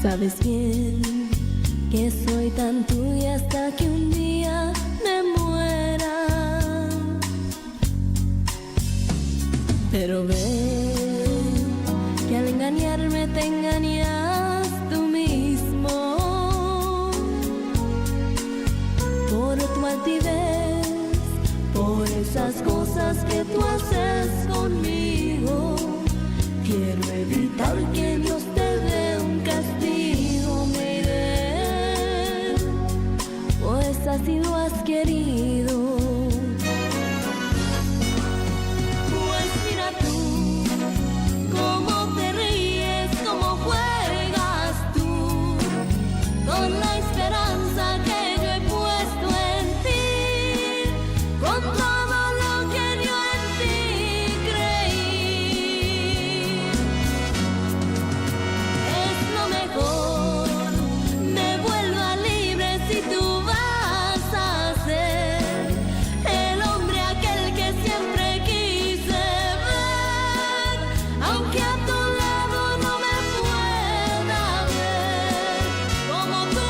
Sabes bien que soy tan tuya hasta que un día me muera. Pero ven que al engañarme te engañas tú mismo. Por tu altivez, por esas cosas que tú haces conmigo, quiero evitar que Dios te dé un castigo. Me iré, pues así lo has querido. Pues mira tú, cómo te ríes, cómo juegas tú, con la esperanza que yo he puesto en ti, con todo lo que yo en ti creí. Es lo mejor, me vuelva libre si tú vas a ser el hombre aquel que siempre quise ver, aunque a tu lado no me pueda ver como tu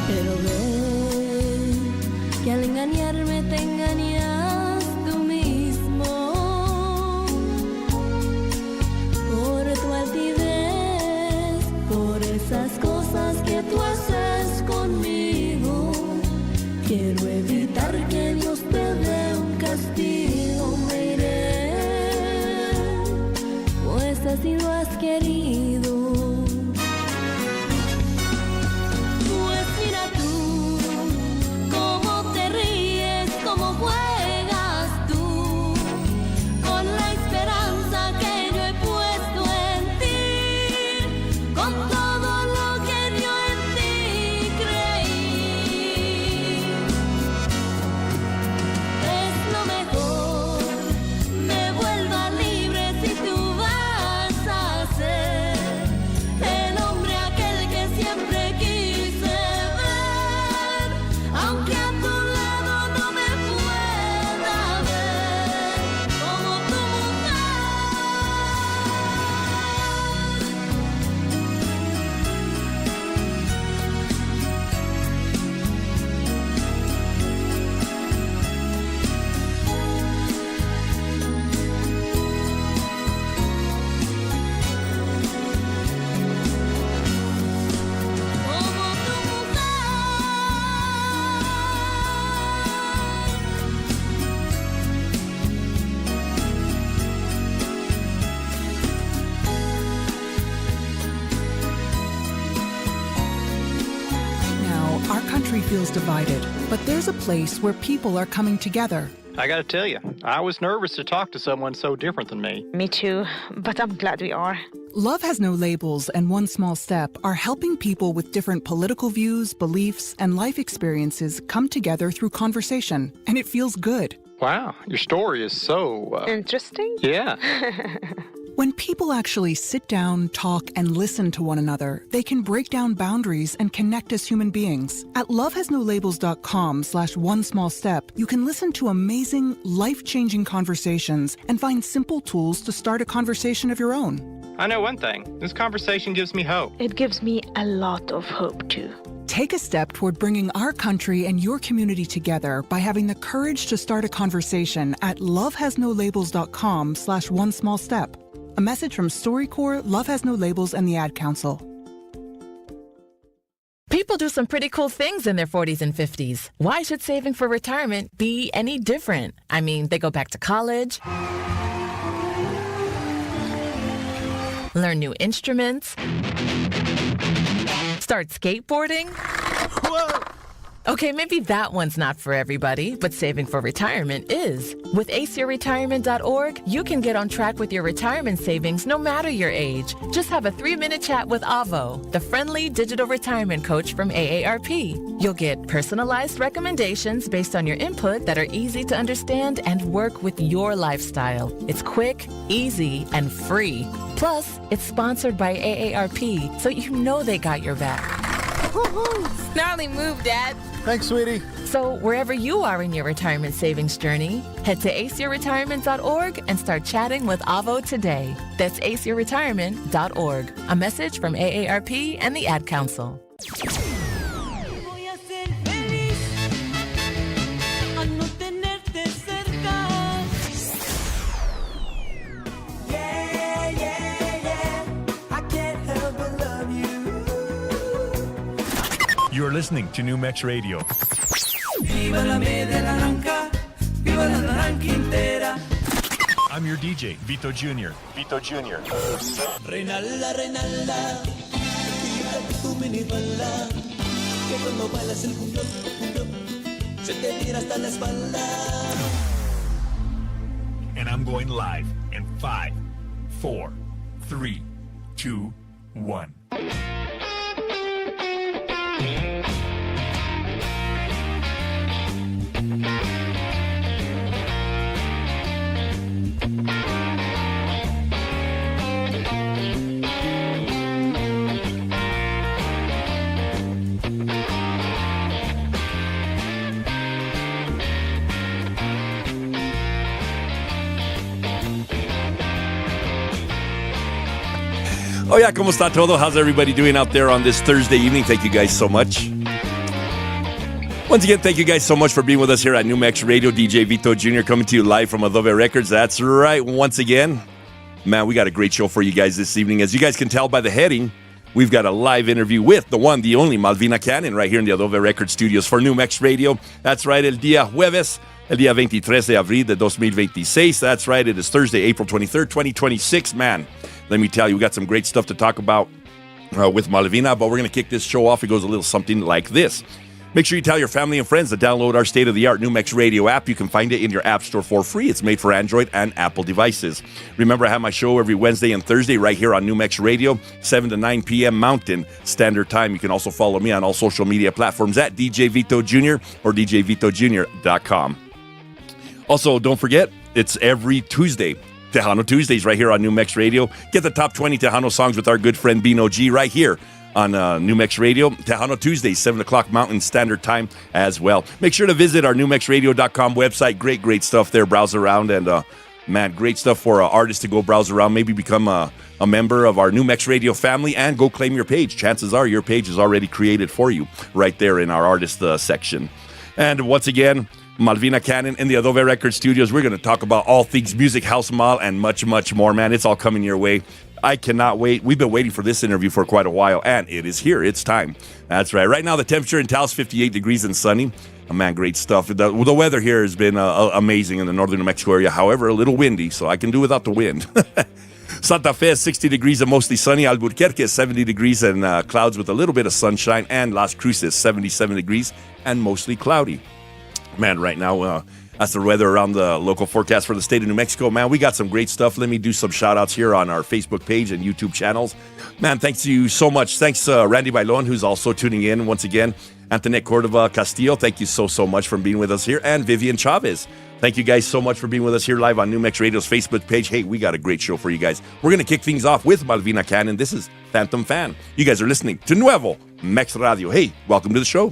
Pero ven que al engañarme te engañas tú mismo. Por tu altivez, por esas cosas que tú haces conmigo, quiero evitar que Dios te dé un castigo. Me iré, pues así lo has querido. Pues mira tú, cómo te ríes, cómo juegas tú, con la esperanza que yo he puesto en ti, con todo lo que yo en ti creí. Es lo mejor, me vuelva libre si tú vas a ser el hombre aquel que siempre quise ver, aunque a tu lado no me pueda ver como tu Now, our country feels divided, but there's a place where people are coming together. I gotta tell you, I was nervous to talk to someone so different than me. Me too, but I'm glad we are. Love Has No Labels and One Small Step are helping people with different political views, beliefs, and life experiences come together through conversation, and it feels good. Wow, your story is so, Interesting? yeah. When people actually sit down, talk, and listen to one another, they can break down boundaries and connect as human beings. At lovehasnolabels.com/onesmallstep, you can listen to amazing, life-changing conversations and find simple tools to start a conversation of your own. I know one thing. This conversation gives me hope. It gives me a lot of hope too. Take a step toward bringing our country and your community together by having the courage to start a conversation at lovehasnolabels.com/onesmallstep. A message from StoryCorps, Love Has No Labels, and the Ad Council. People do some pretty cool things in their 40s and 50s. Why should saving for retirement be any different? I mean, they go back to college, learn new instruments, start skateboarding, Whoa! Okay, maybe that one's not for everybody, but saving for retirement is. With aceyourretirement.org, you can get on track with your retirement savings no matter your age. Just have a 3-minute chat with Avo, the friendly digital retirement coach from AARP. You'll get personalized recommendations based on your input that are easy to understand and work with your lifestyle. It's quick, easy, and free. Plus, it's sponsored by AARP, so you know they got your back. Gnarly move, Dad. Thanks, sweetie. So wherever you are in your retirement savings journey, head to aceyourretirement.org and start chatting with Avo today. That's aceyourretirement.org. A message from AARP and the Ad Council. Voy a ser feliz al no tenerte cerca. Yeah, yeah, yeah. I can't help but love you. You're listening to New Mex Radio. Viva la media naranja, viva la naranja entera. I'm your DJ, Vito Jr. Vito Jr. Reinala, Reinala, quita tu minifalda, que cuando bailas el cumbión, se te tira hasta la espalda. And I'm going live in 5, 4, 3, 2, 1. Oh yeah, ¿cómo está todo? How's everybody doing out there on this Thursday evening? Thank you guys so much. Once again, thank you guys so much for being with us here at New Mex Radio. DJ Vito Jr. coming to you live from Adobe Records. That's right, once again. Man, we got a great show for you guys this evening. As you guys can tell by the heading, we've got a live interview with the one, the only Malvina Canon right here in the Adobe Records studios for New Mex Radio. That's right, el día jueves, el día 23 de abril de 2026. That's right, it is Thursday, April 23rd, 2026. Man, let me tell you, we got some great stuff to talk about with Malvina, but we're going to kick this show off. It goes a little something like this. Make sure you tell your family and friends to download our state-of-the-art New Mex Radio app. You can find it in your app store for free. It's made for Android and Apple devices. Remember, I have my show every Wednesday and Thursday right here on New Mex Radio, 7 to 9 p.m. Mountain Standard Time. You can also follow me on all social media platforms at DJ Vito Jr. or DJVitoJr.com. Also, don't forget, it's every Tuesday. Tejano Tuesdays right here on New Mex Radio. Get the top 20 Tejano songs with our good friend Bino G right here on New Mex Radio. Tejano Tuesdays, 7 o'clock Mountain Standard Time as well. Make sure to visit our newmexradio.com website. Great stuff there. Browse around and, man, great stuff for artists to go browse around. Maybe become a member of our New Mex Radio family and go claim your page. Chances are your page is already created for you right there in our artist section. And once again, Malvina Canon in the Adobe Records studios. We're going to talk about all things music, house mal, and much more, man. It's all coming your way. I cannot wait. We've been waiting for this interview for quite a while, and it is here. It's time. That's right. Right now, the temperature in Taos, 58 degrees and sunny. Oh, man, great stuff. The weather here has been amazing in the northern New Mexico area. However, a little windy, so I can do without the wind. Santa Fe is 60 degrees and mostly sunny. Albuquerque is 70 degrees and clouds with a little bit of sunshine. And Las Cruces, 77 degrees and mostly cloudy. Man, right now, that's the weather around the local forecast for the state of New Mexico. Man, we got some great stuff. Let me do some shout-outs here on our Facebook page and YouTube channels. Man, thanks to you so much. Thanks, Randy Bailon, who's also tuning in once again. Antoinette Cordova Castillo, thank you so much for being with us here. And Vivian Chavez, thank you guys so much for being with us here live on New Mex Radio's Facebook page. Hey, we got a great show for you guys. We're going to kick things off with Malvina Canon. This is Phantom Fan. You guys are listening to Nuevo Mex Radio. Hey, welcome to the show.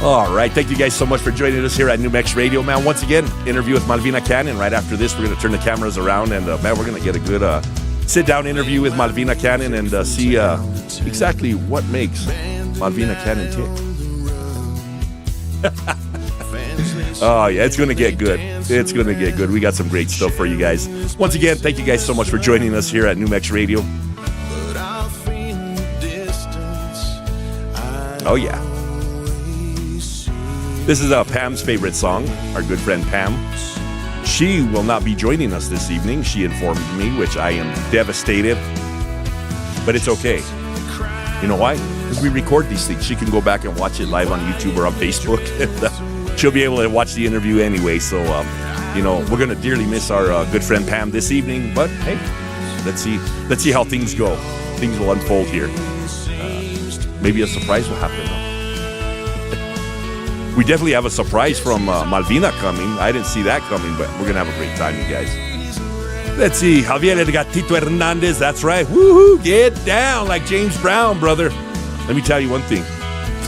All right. Thank you guys so much for joining us here at New Mex Radio. Man, once again, interview with Malvina Canon. Right after this, we're going to turn the cameras around and, man, we're going to get a good sit-down interview with Malvina Canon and see exactly what makes Malvina Canon tick. Oh, yeah, it's going to get good. It's going to get good. We got some great stuff for you guys. Once again, thank you guys so much for joining us here at New Mex Radio. Oh, yeah. This is Pam's favorite song, our good friend Pam. She will not be joining us this evening, she informed me, which I am devastated. But it's okay. You know why? Because we record these things. She can go back and watch it live on YouTube or on Facebook. And, she'll be able to watch the interview anyway. So, we're going to dearly miss our good friend Pam this evening. But, hey, let's see how things go. Things will unfold here. Maybe a surprise will happen, though. We definitely have a surprise from Malvina coming. I didn't see that coming, but we're going to have a great time, you guys. Let's see. Javier El Gatito Hernandez. That's right. Woohoo. Get down like James Brown, brother. Let me tell you one thing.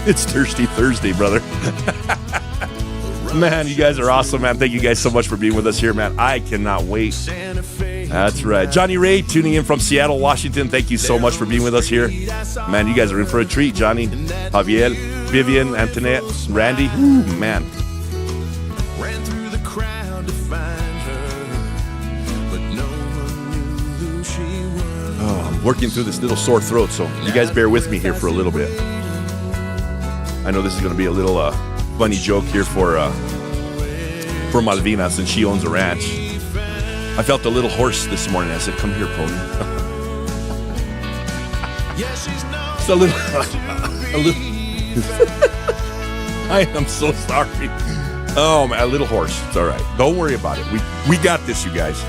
It's Thirsty Thursday, brother. Man, you guys are awesome, man. Thank you guys so much for being with us here, man. I cannot wait. That's right. Johnny Ray tuning in from Seattle, Washington. Thank you so much for being with us here. Man, you guys are in for a treat. Johnny, Javier, Vivian, Antoinette, Randy. Ooh, man. Ran through the crowd to find her, but no one knew who she was. Oh, I'm working through this little sore throat, so you guys bear with me here for a little bit. I know this is going to be a little funny joke here for Malvina, since she owns a ranch. I felt a little hoarse this morning. I said, "Come here, pony." It's a little. I am so sorry. Oh man, a little hoarse. It's all right. Don't worry about it. We got this, you guys.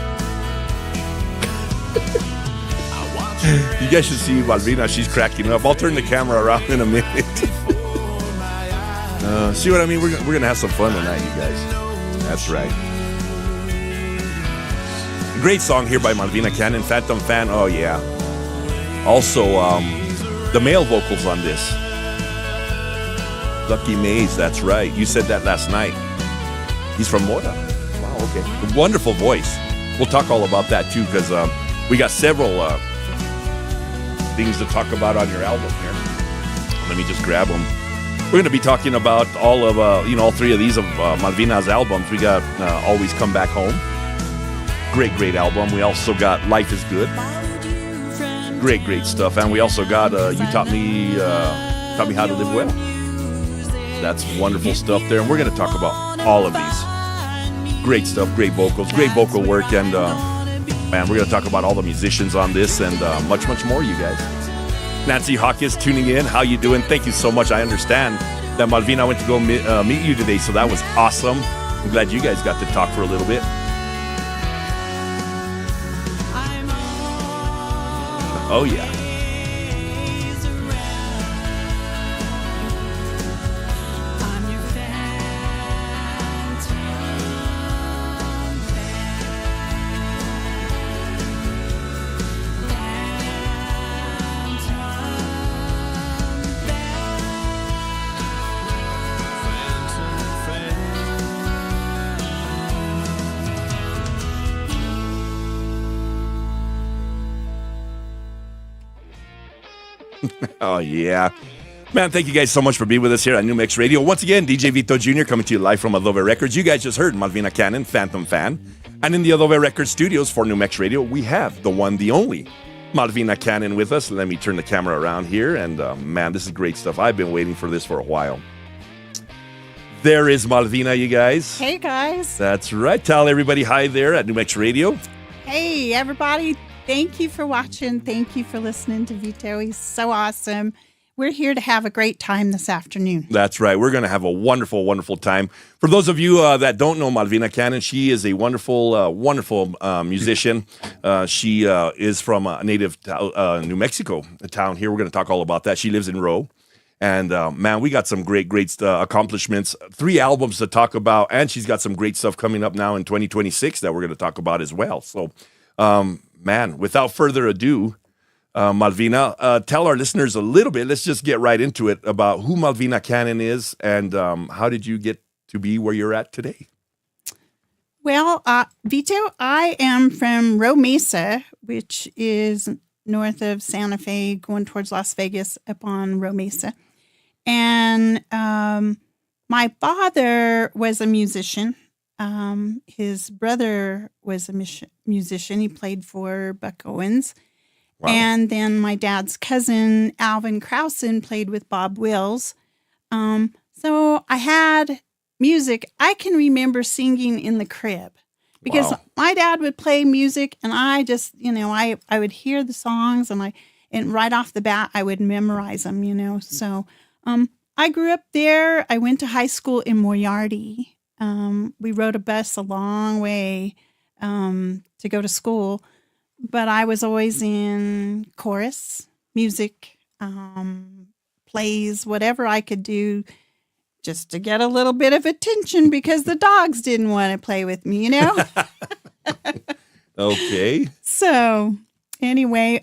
You guys should see Malvina. She's cracking up. I'll turn the camera around in a minute. See what I mean? We're gonna have some fun tonight, you guys. That's right. Great song here by Malvina Canon, Phantom Fan. Oh yeah. Also, the male vocals on this. Lucky Maze, that's right. You said that last night. He's from Mora. Wow, okay. Wonderful voice. We'll talk all about that too, because we got several things to talk about on your album here. Let me just grab them. We're going to be talking about all of, all three of these of Malvina's albums. We got Always Come Back Home. Great album. We also got Life is Good. Great stuff. And we also got You Taught Me How to Live Well. That's wonderful stuff there. And we're going to talk about all of these. Great stuff, great vocals, great vocal work. And, man, we're going to talk about all the musicians on this and much more, you guys. Nancy Hawkins tuning in. How you doing? Thank you so much. I understand that Malvina went to go meet you today, so that was awesome. I'm glad you guys got to talk for a little bit. Oh, yeah. Oh, yeah. Man, thank you guys so much for being with us here at New Mex Radio. Once again, DJ Vito Jr. coming to you live from Adobe Records. You guys just heard Malvina Canon, Phantom Fan. And in the Adobe Records studios for New Mex Radio, we have the one, the only Malvina Canon with us. Let me turn the camera around here. And, man, this is great stuff. I've been waiting for this for a while. There is Malvina, you guys. Hey, guys. That's right. Tell everybody hi there at New Mex Radio. Hey, everybody. Thank you for watching. Thank you for listening to Vito. He's so awesome. We're here to have a great time this afternoon. That's right. We're going to have a wonderful time. For those of you that don't know Malvina Canon, she is a wonderful musician. She is from a native New Mexico town here. We're going to talk all about that. She lives in Rowe. And, man, we got some great accomplishments. 3 albums to talk about. And she's got some great stuff coming up now in 2026 that we're going to talk about as well. So, man, without further ado, Malvina, tell our listeners a little bit. Let's just get right into it about who Malvina Canon is and how did you get to be where you're at today? Well, Vito, I am from Roe Mesa, which is north of Santa Fe, going towards Las Vegas up on Roe Mesa. And my father was a musician. His brother was a musician. He played for Buck Owens. Wow. And then my dad's cousin, Alvin Krausen, played with Bob Wills. So I had music, I can remember singing in the crib because my dad would play music and I just, I would hear the songs and right off the bat, I would memorize them, So I grew up there. I went to high school in Moriarty. We rode a bus a long way to go to school, but I was always in chorus, music, plays, whatever I could do just to get a little bit of attention because the dogs didn't want to play with me, Okay. So anyway,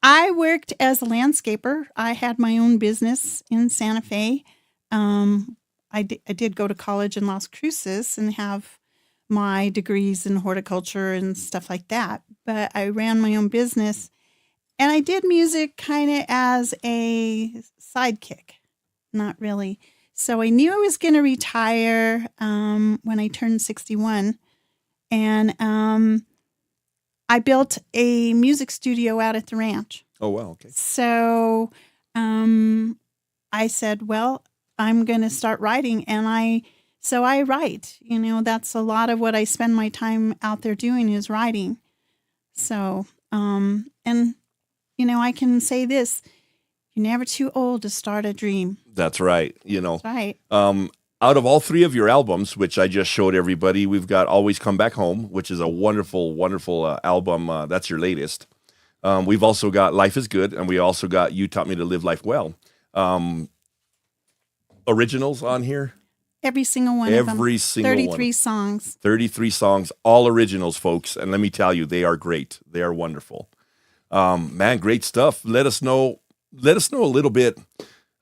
I worked as a landscaper. I had my own business in Santa Fe. I did go to college in Las Cruces and have my degrees in horticulture and stuff like that. But I ran my own business and I did music kind of as a sidekick, not really. So I knew I was going to retire when I turned 61. And I built a music studio out at the ranch. Oh, wow. Okay. So I said, well, I'm going to start writing. And I write, that's a lot of what I spend my time out there doing is writing. So, I can say this, you're never too old to start a dream. That's right. That's right. Out of all three of your albums, which I just showed everybody, we've got Always Come Back Home, which is a wonderful, wonderful album. That's your latest. We've also got Life is Good, and we also got You Taught Me to Live Life Well. Originals on here? Every single one of them. Every single 33 songs. 33 songs, all originals, folks. And let me tell you, they are great. They are wonderful. Man, great stuff. Let us know a little bit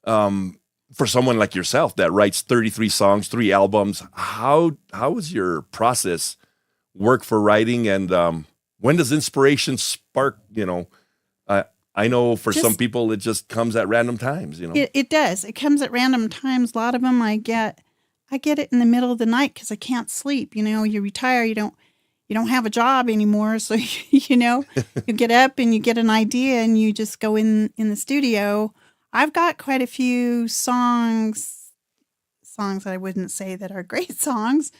for someone like yourself that writes 33 songs, 3 albums. How is your process work for writing, and when does inspiration spark? I know for some people it just comes at random times. It does. It comes at random times. A lot of them I get it in the middle of the night because I can't sleep. You retire, you don't have a job anymore, so you get up and you get an idea and you just go in the studio. I've got quite a few songs that I wouldn't say that are great songs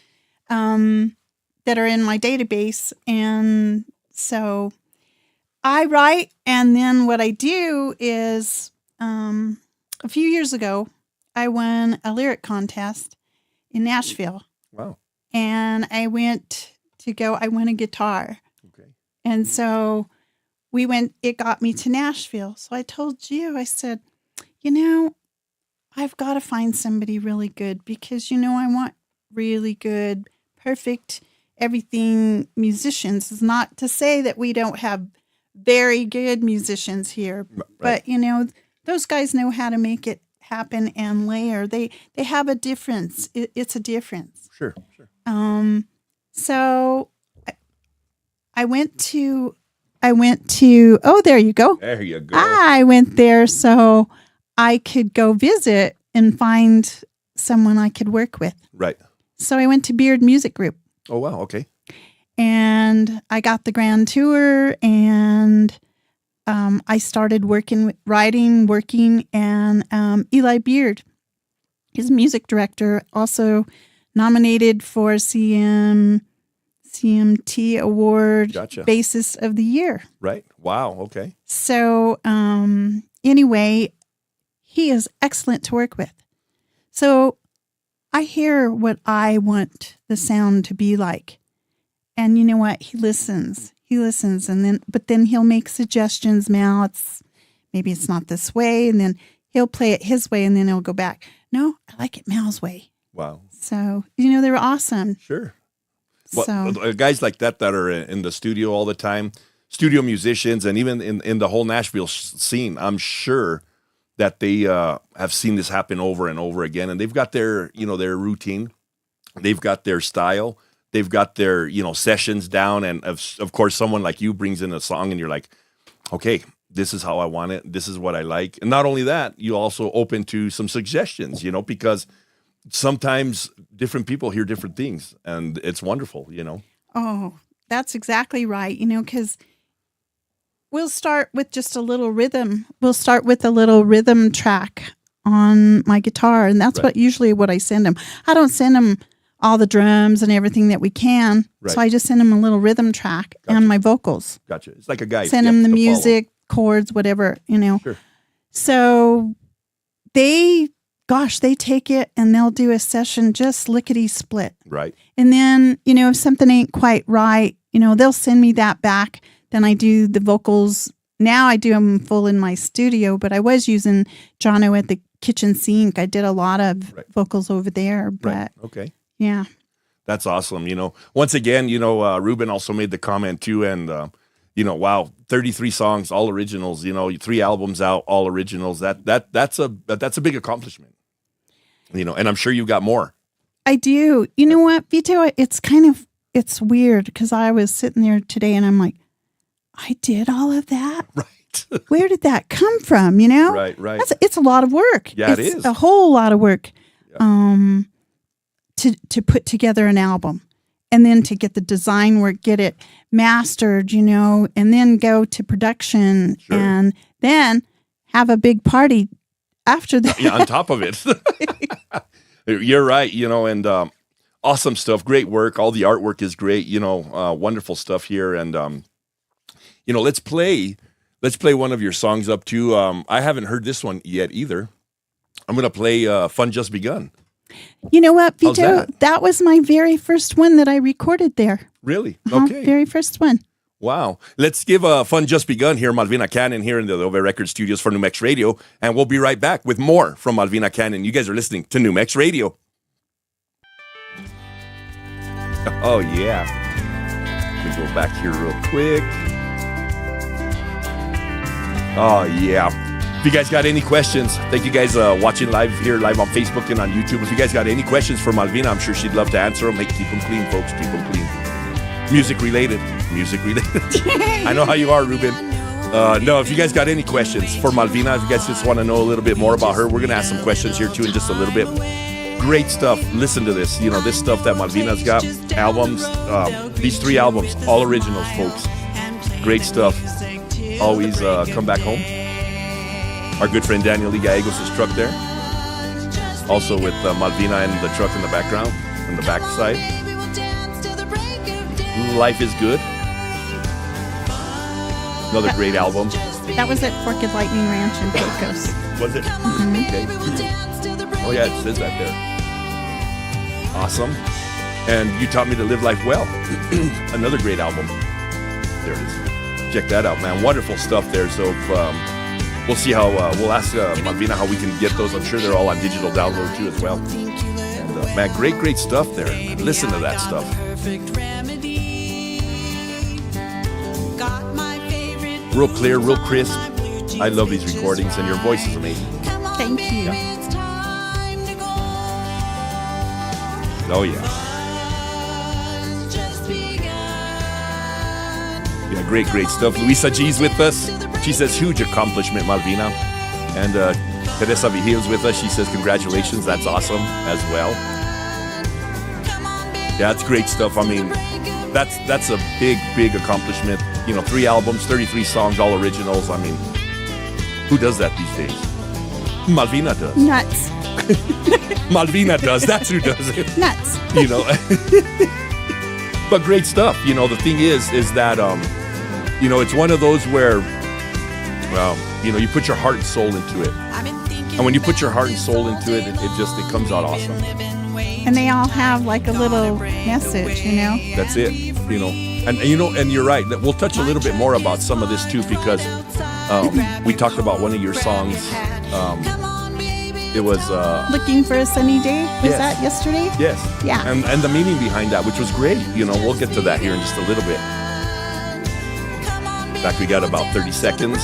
that are in my database, and so I write. And then what I do is a few years ago I won a lyric contest in Nashville. Wow. And I went a guitar. Okay. And so it got me to Nashville. So I told Gio, I said, I've got to find somebody really good because, I want really good, perfect, everything musicians. It's not to say that we don't have very good musicians here, right. But, those guys know how to make it happen and layer. They have a difference. It's a difference. Sure. So I went to, oh, there you go. There you go. I went there so I could go visit and find someone I could work with. Right. So I went to Beard Music Group. Oh, wow. Okay. And I got the grand tour, and I started working, and Eli Beard, his music director, also nominated for CMT Award, Gotcha. Bassist of the Year. Right. Wow. Okay. So anyway, he is excellent to work with. So I hear what I want the sound to be like. And you know what? He listens, but then he'll make suggestions. Maybe it's not this way. And then he'll play it his way, and then he'll go back. No, I like it Mal's way. Wow. So, they were awesome. Sure. So Well, guys like that are in the studio all the time, studio musicians, and even in the whole Nashville scene, I'm sure that they have seen this happen over and over again, and they've got their routine, they've got their style, they've got their sessions down, and of course someone like you brings in a song, and you're like, okay, this is how I want it, this is what I like, and not only that, you also open to some suggestions, because sometimes different people hear different things, and it's wonderful, Oh, that's exactly right. Because we'll start with just a little rhythm. We'll start with a little rhythm track on my guitar, and that's what I send them. I don't send them all the drums and everything that we can, so I just send them a little rhythm track and my vocals. Gotcha. It's like a guide. Send them the music, chords, whatever, Sure. So they take it and they'll do a session just lickety split. Right. And then, if something ain't quite right, they'll send me that back. Then I do the vocals. Now I do them full in my studio, but I was using Jono at the kitchen sink. I did a lot of vocals over there, but okay. Yeah. That's awesome. Once again, Ruben also made the comment too. And, wow, 33 songs, all originals, 3 albums out, all originals. That's a big accomplishment, and I'm sure you've got more. I do. You know what, Vito? It's weird because I was sitting there today and I'm like, I did all of that. Right. Where did that come from? Right. It's a lot of work. Yeah, it's it is a whole lot of work. To put together an album and then to get the design work, get it mastered, and then go to production and then have a big party after that. Yeah, on top of it. You're right, and awesome stuff. Great work. All the artwork is great, wonderful stuff here. And, let's play one of your songs up too. I haven't heard this one yet either. I'm going to play Fun Just Begun. You know what, Vito? That was my very first one that I recorded there. Really? Okay. Very first one. Wow. Let's give a Fun Just Begun here. Malvina Canon here in the Ove Record Studios for New Mex Radio. And we'll be right back with more from Malvina Canon. You guys are listening to New Mex Radio. Oh, yeah. Let me go back here real quick. Oh, yeah. If you guys got any questions, thank you guys watching live on Facebook and on YouTube. If you guys got any questions for Malvina, I'm sure she'd love to answer them. Hey, keep them clean, folks. Keep them clean. Music related. I know how you are, Ruben. No, if you guys got any questions for Malvina, if you guys just want to know a little bit more about her, we're going to ask some questions here too in just a little bit. Great stuff. Listen to this. This stuff that Malvina's got. Albums. These 3 albums, all originals, folks. Great stuff. Always come back home. Our good friend Daniel Lee Gallegos' truck there. Also with Malvina and the truck in the background, on the back side. Life is Good. Another great album. That was at Forked Lightning Ranch in Pecos. Was it? Mm-hmm. Okay. Oh yeah, it says that there. Awesome. And You Taught Me to Live Life Well. Another great album. There it is. Check that out, man. Wonderful stuff there. So we'll see how, we'll ask Malvina how we can get those. I'm sure they're all on digital download too as well. And man, great stuff there. Listen to that stuff. Real clear, real crisp. I love these recordings, and your voice is amazing. Thank you. Yeah. Oh, yeah. Yeah, great stuff. Luisa G's with us. She says, huge accomplishment, Malvina. And Teresa Vigil's with us. She says, congratulations. That's awesome as well. Yeah, that's great stuff. I mean, that's a big accomplishment. 3 albums, 33 songs, all originals. I mean, who does that these days? Malvina does. Nuts. Malvina does. That's who does it. Nuts. But great stuff. The thing is that, it's one of those where, you put your heart and soul into it. And when you put your heart and soul into it, it comes out awesome. And they all have like a little message, That's it, And you're right. We'll touch a little bit more about some of this too, because we talked about one of your songs. It was Looking for a Sunny Day. Was that yesterday? Yes. Yeah. And the meaning behind that, which was great. We'll get to that here in just a little bit. In fact, we got about 30 seconds.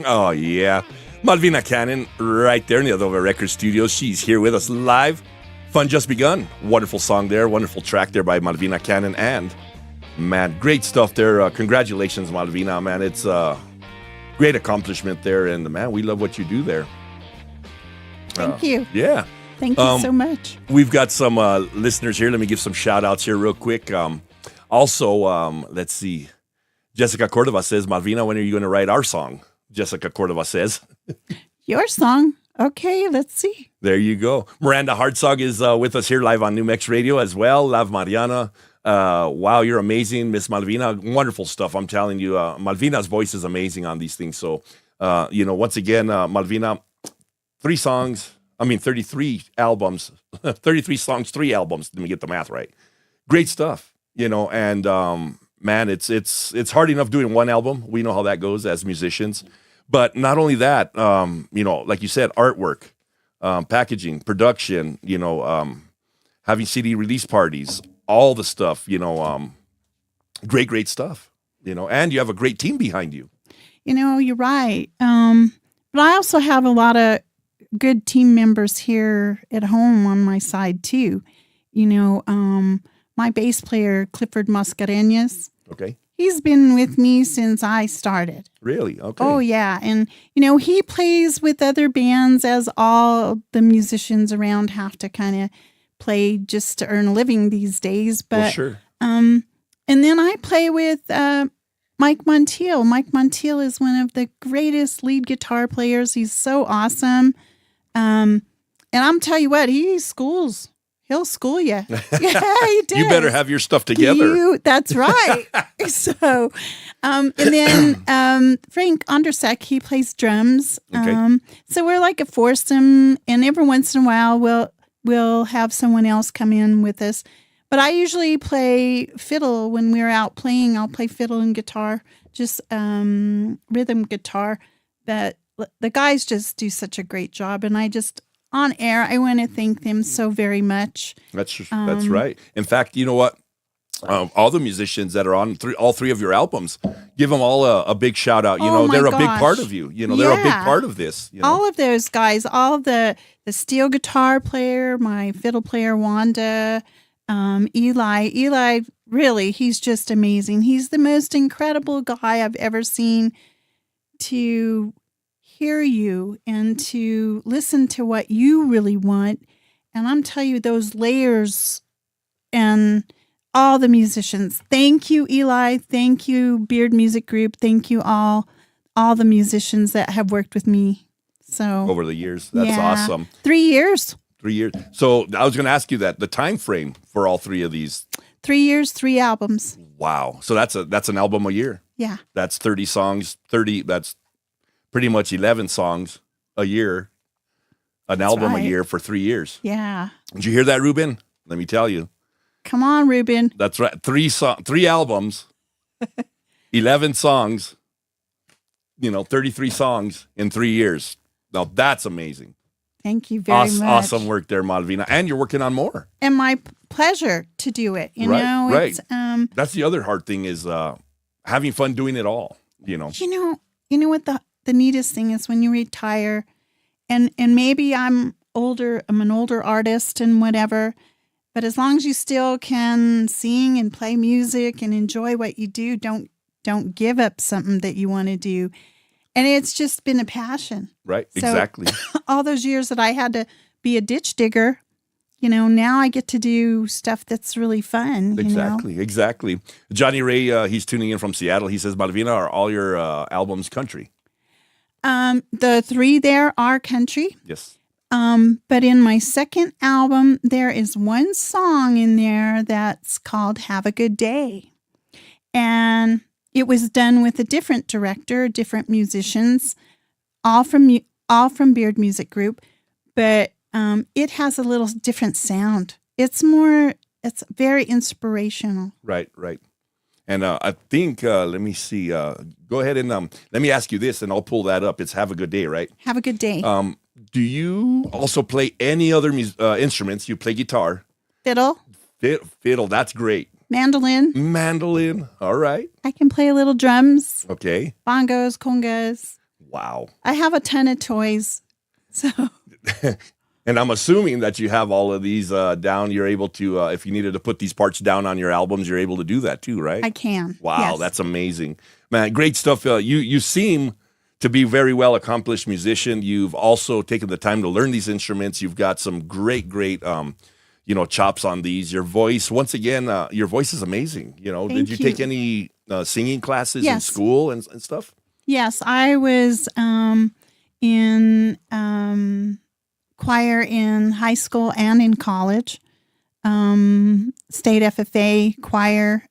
Oh, yeah. Malvina Canon, right there in the Ove Record Studios. She's here with us live Fun Just Begun. Wonderful song there. Wonderful track there by Malvina Canon. And, man, great stuff there. Congratulations, Malvina, man. It's a great accomplishment there. And, man, we love what you do there. Thank you. Yeah. Thank you so much. We've got some listeners here. Let me give some shout-outs here real quick. Let's see. Jessica Cordova says, Malvina, when are you going to write our song? Jessica Cordova says. Your song. Okay, let's see. There you go. Miranda Hartzog is with us here live on New Mex Radio as well. Love Mariana. Wow, you're amazing, Miss Malvina. Wonderful stuff. I'm telling you, Malvina's voice is amazing on these things. So, once again, Malvina, 33 albums, 33 songs, 3 albums. Let me get the math right. Great stuff, and man, it's hard enough doing one album. We know how that goes as musicians. But not only that, like you said, artwork, packaging, production, having CD release parties, all the stuff, great stuff, and you have a great team behind you. You're right. But I also have a lot of good team members here at home on my side too. My bass player, Clifford Mascareñas. Okay. He's been with me since I started. Really? Okay. Oh, yeah. And, he plays with other bands as all the musicians around have to kind of play just to earn a living these days. But, well, sure. And then I play with Mike Montiel. Mike Montiel is one of the greatest lead guitar players. He's so awesome. And I'm tell you what, He'll school you. Yeah, he does. You better have your stuff together. That's right. So, and then Frank Ondersek, he plays drums. Okay. So we're like a foursome, and every once in a while we'll have someone else come in with us. But I usually play fiddle when we're out playing. I'll play fiddle and guitar, just rhythm guitar. But the guys just do such a great job, and on air, I want to thank them so very much. That's right. In fact, you know what? All the musicians that are on all 3 of your albums, give them all a big shout out. They're a big part of you. They're a big part of this. All of those guys, all of the steel guitar player, my fiddle player, Wanda, Eli. Eli, really, he's just amazing. He's the most incredible guy I've ever seen to hear you and to listen to what you really want. And I'm telling you, those layers and all the musicians. Thank you, Eli. Thank you, Beard Music Group. Thank you all the musicians that have worked with me. So over the years. That's awesome. 3 years. 3 years. So I was going to ask you that, the time frame for all 3 of these. 3 years, 3 albums. Wow. So that's an album a year. Yeah. That's 30 songs, that's pretty much 11 songs a year, album a year for 3 years. Yeah. Did you hear that, Ruben? Let me tell you. Come on, Ruben. That's right. 3 albums, 11 songs, 33 songs in 3 years. Now that's amazing. Thank you very much. Awesome work there, Malvina. And you're working on more. And my pleasure to do it. Right. It's, that's the other hard thing is having fun doing it all, You know what the neatest thing is when you retire, and maybe I'm an older artist and whatever, but as long as you still can sing and play music and enjoy what you do, don't give up something that you want to do. And it's just been a passion. Right, so, exactly. All those years that I had to be a ditch digger, now I get to do stuff that's really fun. Exactly. Johnny Ray, he's tuning in from Seattle. He says, Malvina, are all your albums country? The 3 there are country. Yes. But in my second album, there is one song in there that's called Have a Good Day. And it was done with a different director, different musicians, all from Beard Music Group. But it has a little different sound. It's very inspirational. Right. And I think, let me see, go ahead and let me ask you this, and I'll pull that up. It's Have a Good Day, right? Have a Good Day. Do you also play any other instruments? You play guitar? Fiddle. Fiddle, that's great. Mandolin. All right. I can play a little drums. Okay. Bongos, congas. Wow. I have a ton of toys. So And I'm assuming that you have all of these down. You're able to, if you needed to put these parts down on your albums, you're able to do that too, right? I can. Wow, yes. that's amazing. Man, great stuff. You seem to be a very well accomplished musician. You've also taken the time to learn these instruments. You've got some great chops on these. Your voice, once again, your voice is amazing. Did you take any singing classes in school and stuff? Yes, I was in choir in high school and in college. State FFA choir.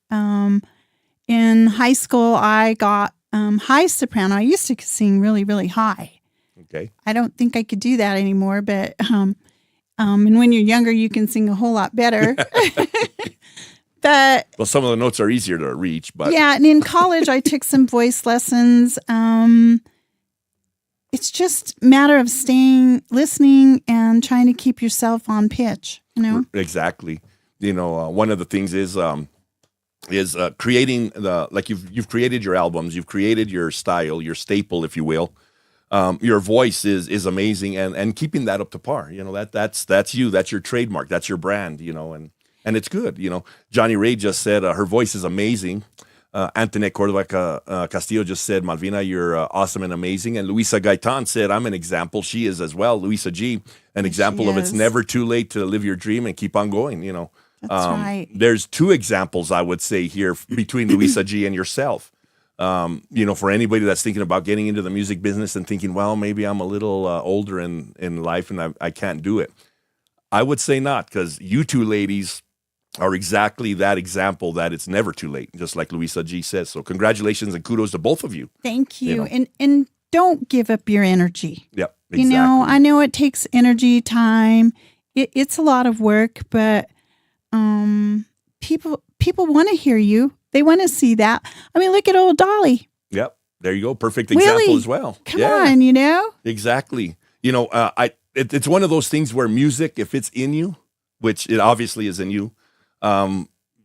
In high school, I got high soprano. I used to sing really, really high. Okay. I don't think I could do that anymore, but and when you're younger, you can sing a whole lot better. But well, some of the notes are easier to reach, but yeah, and in college, I took some voice lessons. It's just a matter of listening, and trying to keep yourself on pitch. Exactly. One of the things is creating you've created your albums, you've created your style, your staple, if you will. Your voice is amazing, and keeping that up to par. That's you. That's your trademark. That's your brand. And it's good. Johnny Ray just said her voice is amazing. Antoinette Cordova Castillo just said, Malvina, you're awesome and amazing. And Luisa Gaitan said, I'm an example. She is as well. Luisa G, an example of it's never too late to live your dream and keep on going. That's right. There's two examples, I would say, here between Luisa G and yourself. For anybody that's thinking about getting into the music business and thinking, well, maybe I'm a little older in life and I can't do it. I would say not, because you two ladies are exactly that example that it's never too late, just like Luisa G says. So congratulations and kudos to both of you. Thank you. And don't give up your energy. Yep, exactly. I know it takes energy, time. It's a lot of work, but people want to hear you. They want to see that. I mean, look at old Dolly. Yep, there you go. Perfect example as well. Come on, Exactly. It's one of those things where music, if it's in you, which it obviously is in you,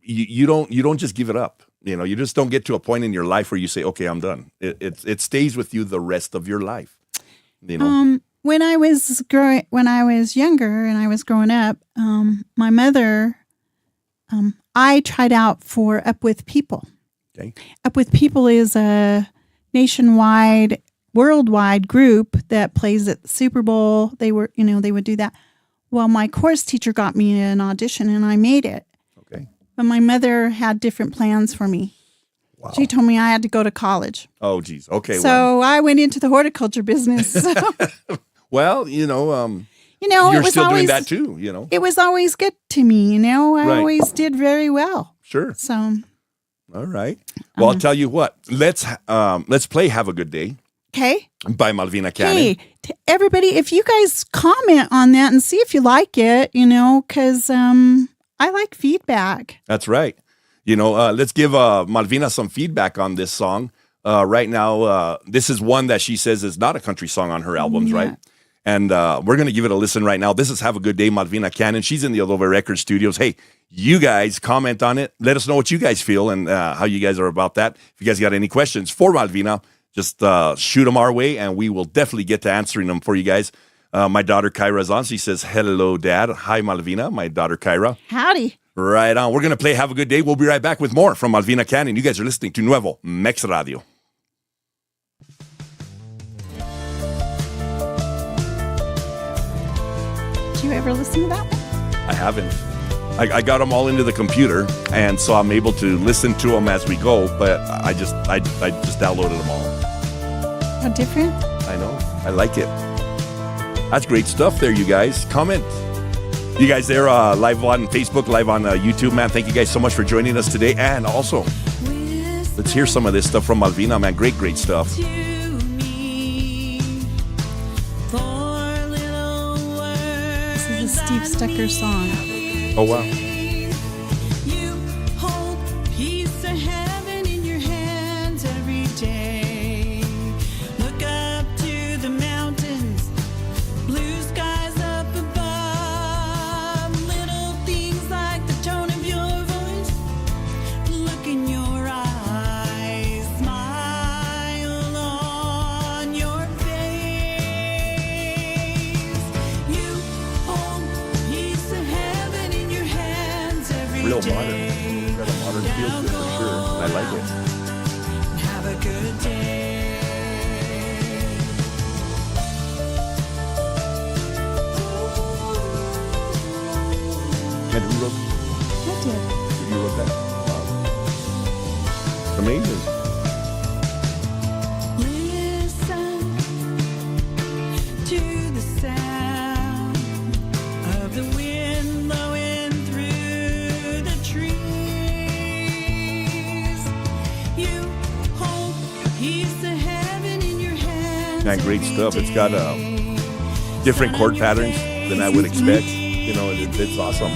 you don't just give it up. You just don't get to a point in your life where you say, okay, I'm done. It stays with you the rest of your life. When I was younger and I was growing up, my mother, I tried out for Up With People. Okay. Up With People is a nationwide, worldwide group that plays at the Super Bowl. They would do that. Well, my chorus teacher got me an audition and I made it. Okay. But my mother had different plans for me. Wow. She told me I had to go to college. Oh, geez. Okay. So I went into the horticulture business. Well, you're still doing that too, It was always good to me, I always did very well. Sure. So. All right. Well, I'll tell you what. Let's play "Have a Good Day." Okay. By Malvina Canon. Hey, to everybody, if you guys comment on that and see if you like it, because I like feedback. That's right. Let's give Malvina some feedback on this song. Right now, this is one that she says is not a country song on her albums, right? And we're going to give it a listen right now. This is Have a Good Day, Malvina Canon. She's in the Adobe Record Studios. Hey, you guys comment on it. Let us know what you guys feel and how you guys are about that. If you guys got any questions for Malvina, just shoot them our way, and we will definitely get to answering them for you guys. My daughter Kyra is on. She says, hello, Dad. Hi, Malvina, my daughter Kyra. Howdy. Right on. We're going to play Have a Good Day. We'll be right back with more from Malvina Canon. You guys are listening to Nuevo Mex Radio. Did you ever listen to that one? I haven't. I got them all into the computer, and so I'm able to listen to them as we go, but I just downloaded them all. How different? I know. I like it. That's great stuff there, you guys. Comment. You guys there live on Facebook, live on YouTube, man. Thank you guys so much for joining us today. And also, let's hear some of this stuff from Malvina, man. Great stuff. This is a Steve Stucker song. Oh, wow. You hold peace of heaven in your hands every day. Look up to the mountains, blue skies up above. Little things like the tone of your voice, look in your eyes, smile on your face. You real modern. It's got a modern feel to it for sure. And I like it. Have a good day. And who wrote? I did. You wrote that? Wow. It's amazing. Listen to the sound of the wind blowing through the trees. You hold piece of heaven in your hands. Man, great stuff. It's got different chord patterns than I would expect. You know, it's awesome.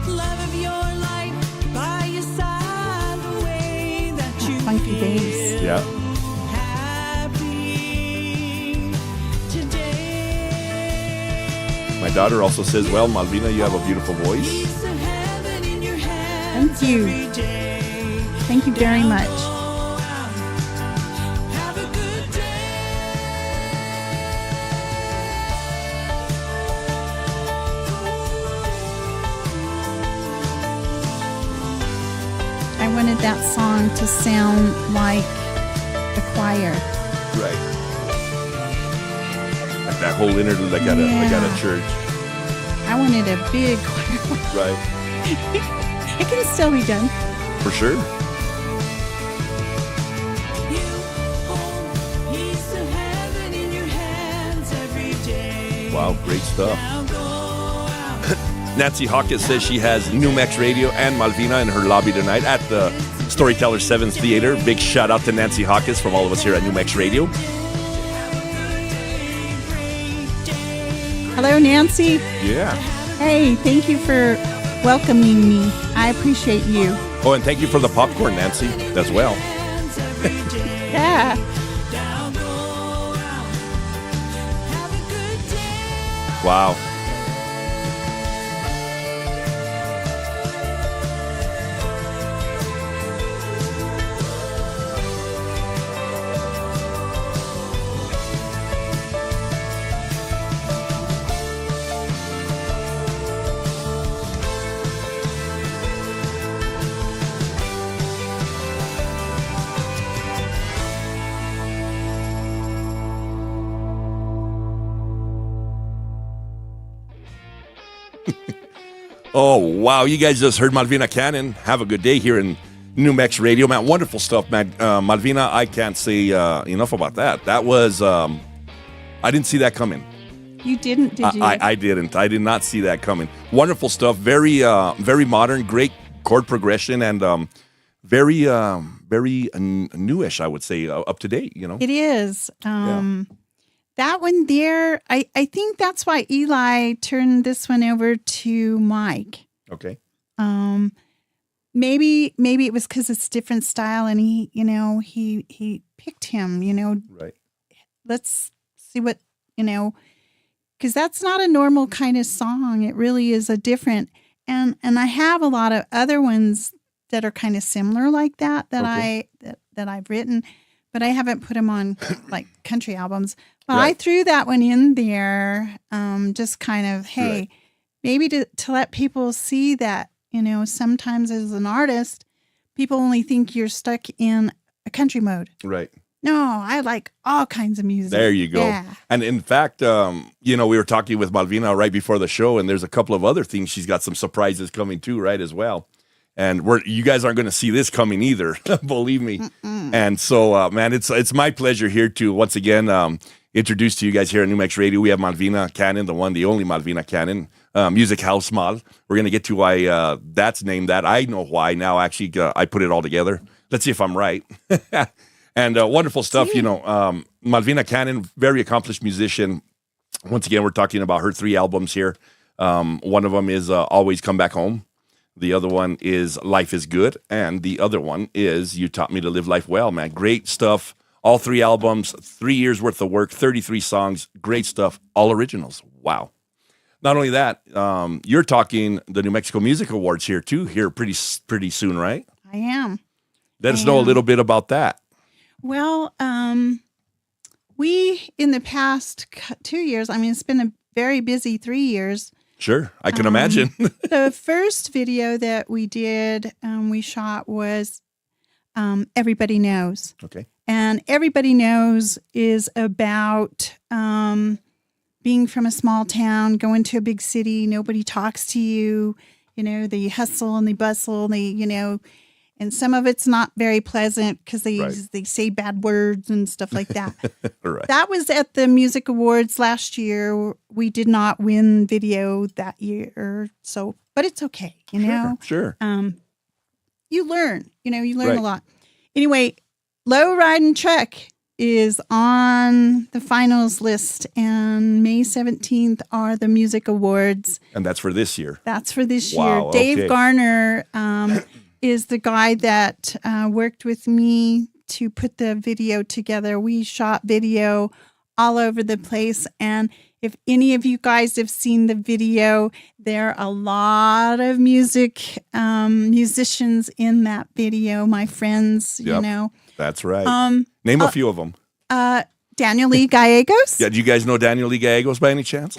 Love of your life by your side, the way that you Funky bass. Yeah. happy today. My daughter also says, well, Malvina, you have a beautiful voice. Piece of heaven in your hands Thank you. every day. Thank you very much. Have a good day. I wanted that song to sound like the choir. Right. Like that whole interlude like at a church. I wanted a big choir. Right. It can still be done. For sure. You hold piece of heaven in your hands every day. Wow, great stuff. Now go out. Nancy Hawkins says she has New Mex Radio and Malvina in her lobby tonight at the Storyteller 7's Theater. Big shout out to Nancy Hawkins from all of us here at New Mex Radio. Hello, Nancy. Yeah. Hey, thank you for welcoming me. I appreciate you. Oh, and thank you for the popcorn, Nancy, as well. Yeah. Wow. Oh, wow. You guys just heard Malvina Canon. Have a good day here in New Mex Radio. Man, wonderful stuff, man. Malvina, I can't say enough about that. That was, I didn't see that coming. You didn't, did you? I didn't. I did not see that coming. Wonderful stuff. Very, very modern, great chord progression, and very, very newish, I would say, up to date, you know? It is. That one there, I think that's why Eli turned this one over to Mike. Okay. Maybe it was because it's different style, and he picked him. Right. Let's see what because that's not a normal kind of song. It really is a different. And I have a lot of other ones that are kind of similar like that Okay. that I've written, but I haven't put them on like country albums. But Right. I threw that one in there, just kind of, hey, Right. maybe to let people see that, sometimes as an artist, people only think you're stuck in a country mode. Right. No, I like all kinds of music. There you go. Yeah. And in fact, we were talking with Malvina right before the show, and there's a couple of other things. She's got some surprises coming too, right, as well. And you guys aren't going to see this coming either, believe me. And so, man, it's my pleasure here to once again introduce to you guys here at New Mex Radio. We have Malvina Canon, the one, the only Malvina Canon, Music House Mal. We're going to get to why that's named that. I know why now. Actually, I put it all together. Let's see if I'm right. And wonderful stuff, Malvina Canon, very accomplished musician. Once again, we're talking about her 3 albums here. One of them is Always Come Back Home. The other one is Life is Good. And the other one is You Taught Me to Live Life Well, man. Great stuff. All 3 albums, 3 years worth of work, 33 songs. Great stuff. All originals. Wow. Not only that, you're talking the New Mexico Music Awards here too, pretty soon, right? I am. Let us know a little bit about that. Well, we, in the past 2 years, it's been a very busy 3 years. Sure, I can imagine. The first video that we did, we shot was Everybody Knows. Okay. And Everybody Knows is about being from a small town, going to a big city, nobody talks to you, the hustle and the bustle, and some of it's not very pleasant because they say bad words and stuff like that. Right. That was at the Music Awards last year. We did not win video that year, but it's okay, Sure. You learn, a lot. Anyway, Low Riding Truck is on the finals list, and May 17th are the Music Awards. And that's for this year. That's for this Wow, year. Dave okay. Garner is the guy that worked with me to put the video together. We shot video all over the place, and if any of you guys have seen the video, there are a lot of musicians in that video, my friends, Yep. That's right. Name a few of them. Daniel Lee Gallegos, Yeah, do you guys know Daniel Lee Gallegos by any chance?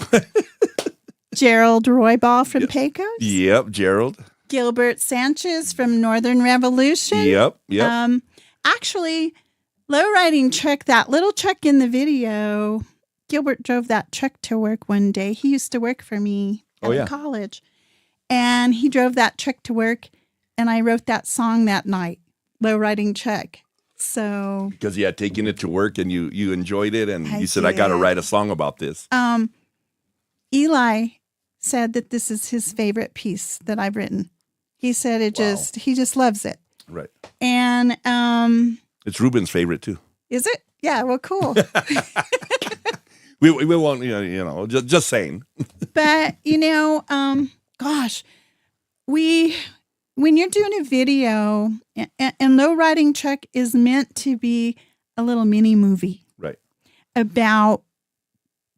Gerald Roybal from Pecos, Yep, Gerald. Gilbert Sanchez from Northern Revolution. Yep. Actually, Low Riding Truck, that little truck in the video, Gilbert drove that truck to work one day. He used to work for me at college. And he drove that truck to work, and I wrote that song that night, Low Riding Truck. So Because you had taken it to work and you enjoyed it, and I you said, I got to did. write a song about this. Eli said that this is his favorite piece that I've written. He said he just loves it. Right. And It's Ruben's favorite, too. is it? Yeah, well, cool. We won't, just saying. But, gosh, when you're doing a video, and Low Riding Truck is meant to be a little mini movie. Right. About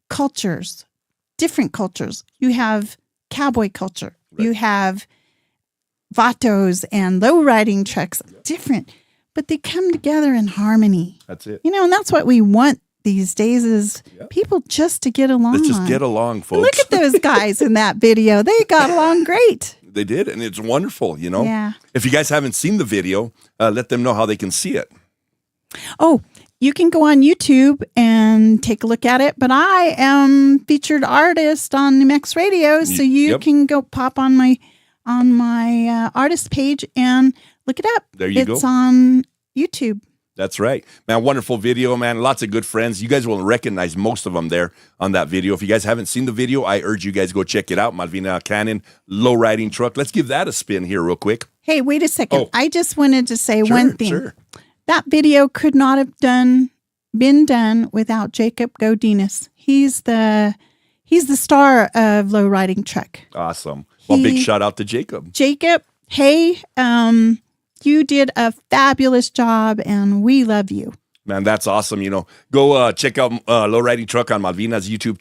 cultures, different cultures. You have cowboy culture. Right. You have Vatos and low riding trucks, different, but they come together in harmony. That's it. And that's what we want these days is people just to get along. Let's just get along, folks. Look at those guys in that video. They got along great. They did, and it's wonderful, Yeah. If you guys haven't seen the video, let them know how they can see it. Oh, you can go on YouTube and take a look at it, but I am featured artist on New Mex Radio, so you can go pop on my artist page and look it up. There you go. It's on YouTube. That's right. Man, wonderful video, man. Lots of good friends. You guys will recognize most of them there on that video. If you guys haven't seen the video, I urge you guys go check it out. Malvina Canon, Low Riding Truck. Let's give that a spin here real quick. Hey, wait a second. Oh. I just wanted to say one thing. Sure. That video could not have been done without Jacob Godinez. He's the star of Low Riding Truck. Awesome. Well, big shout out to Jacob. Jacob, hey, you did a fabulous job, and we love you. Man, that's awesome. Go check out Low Riding Truck on Malvina's YouTube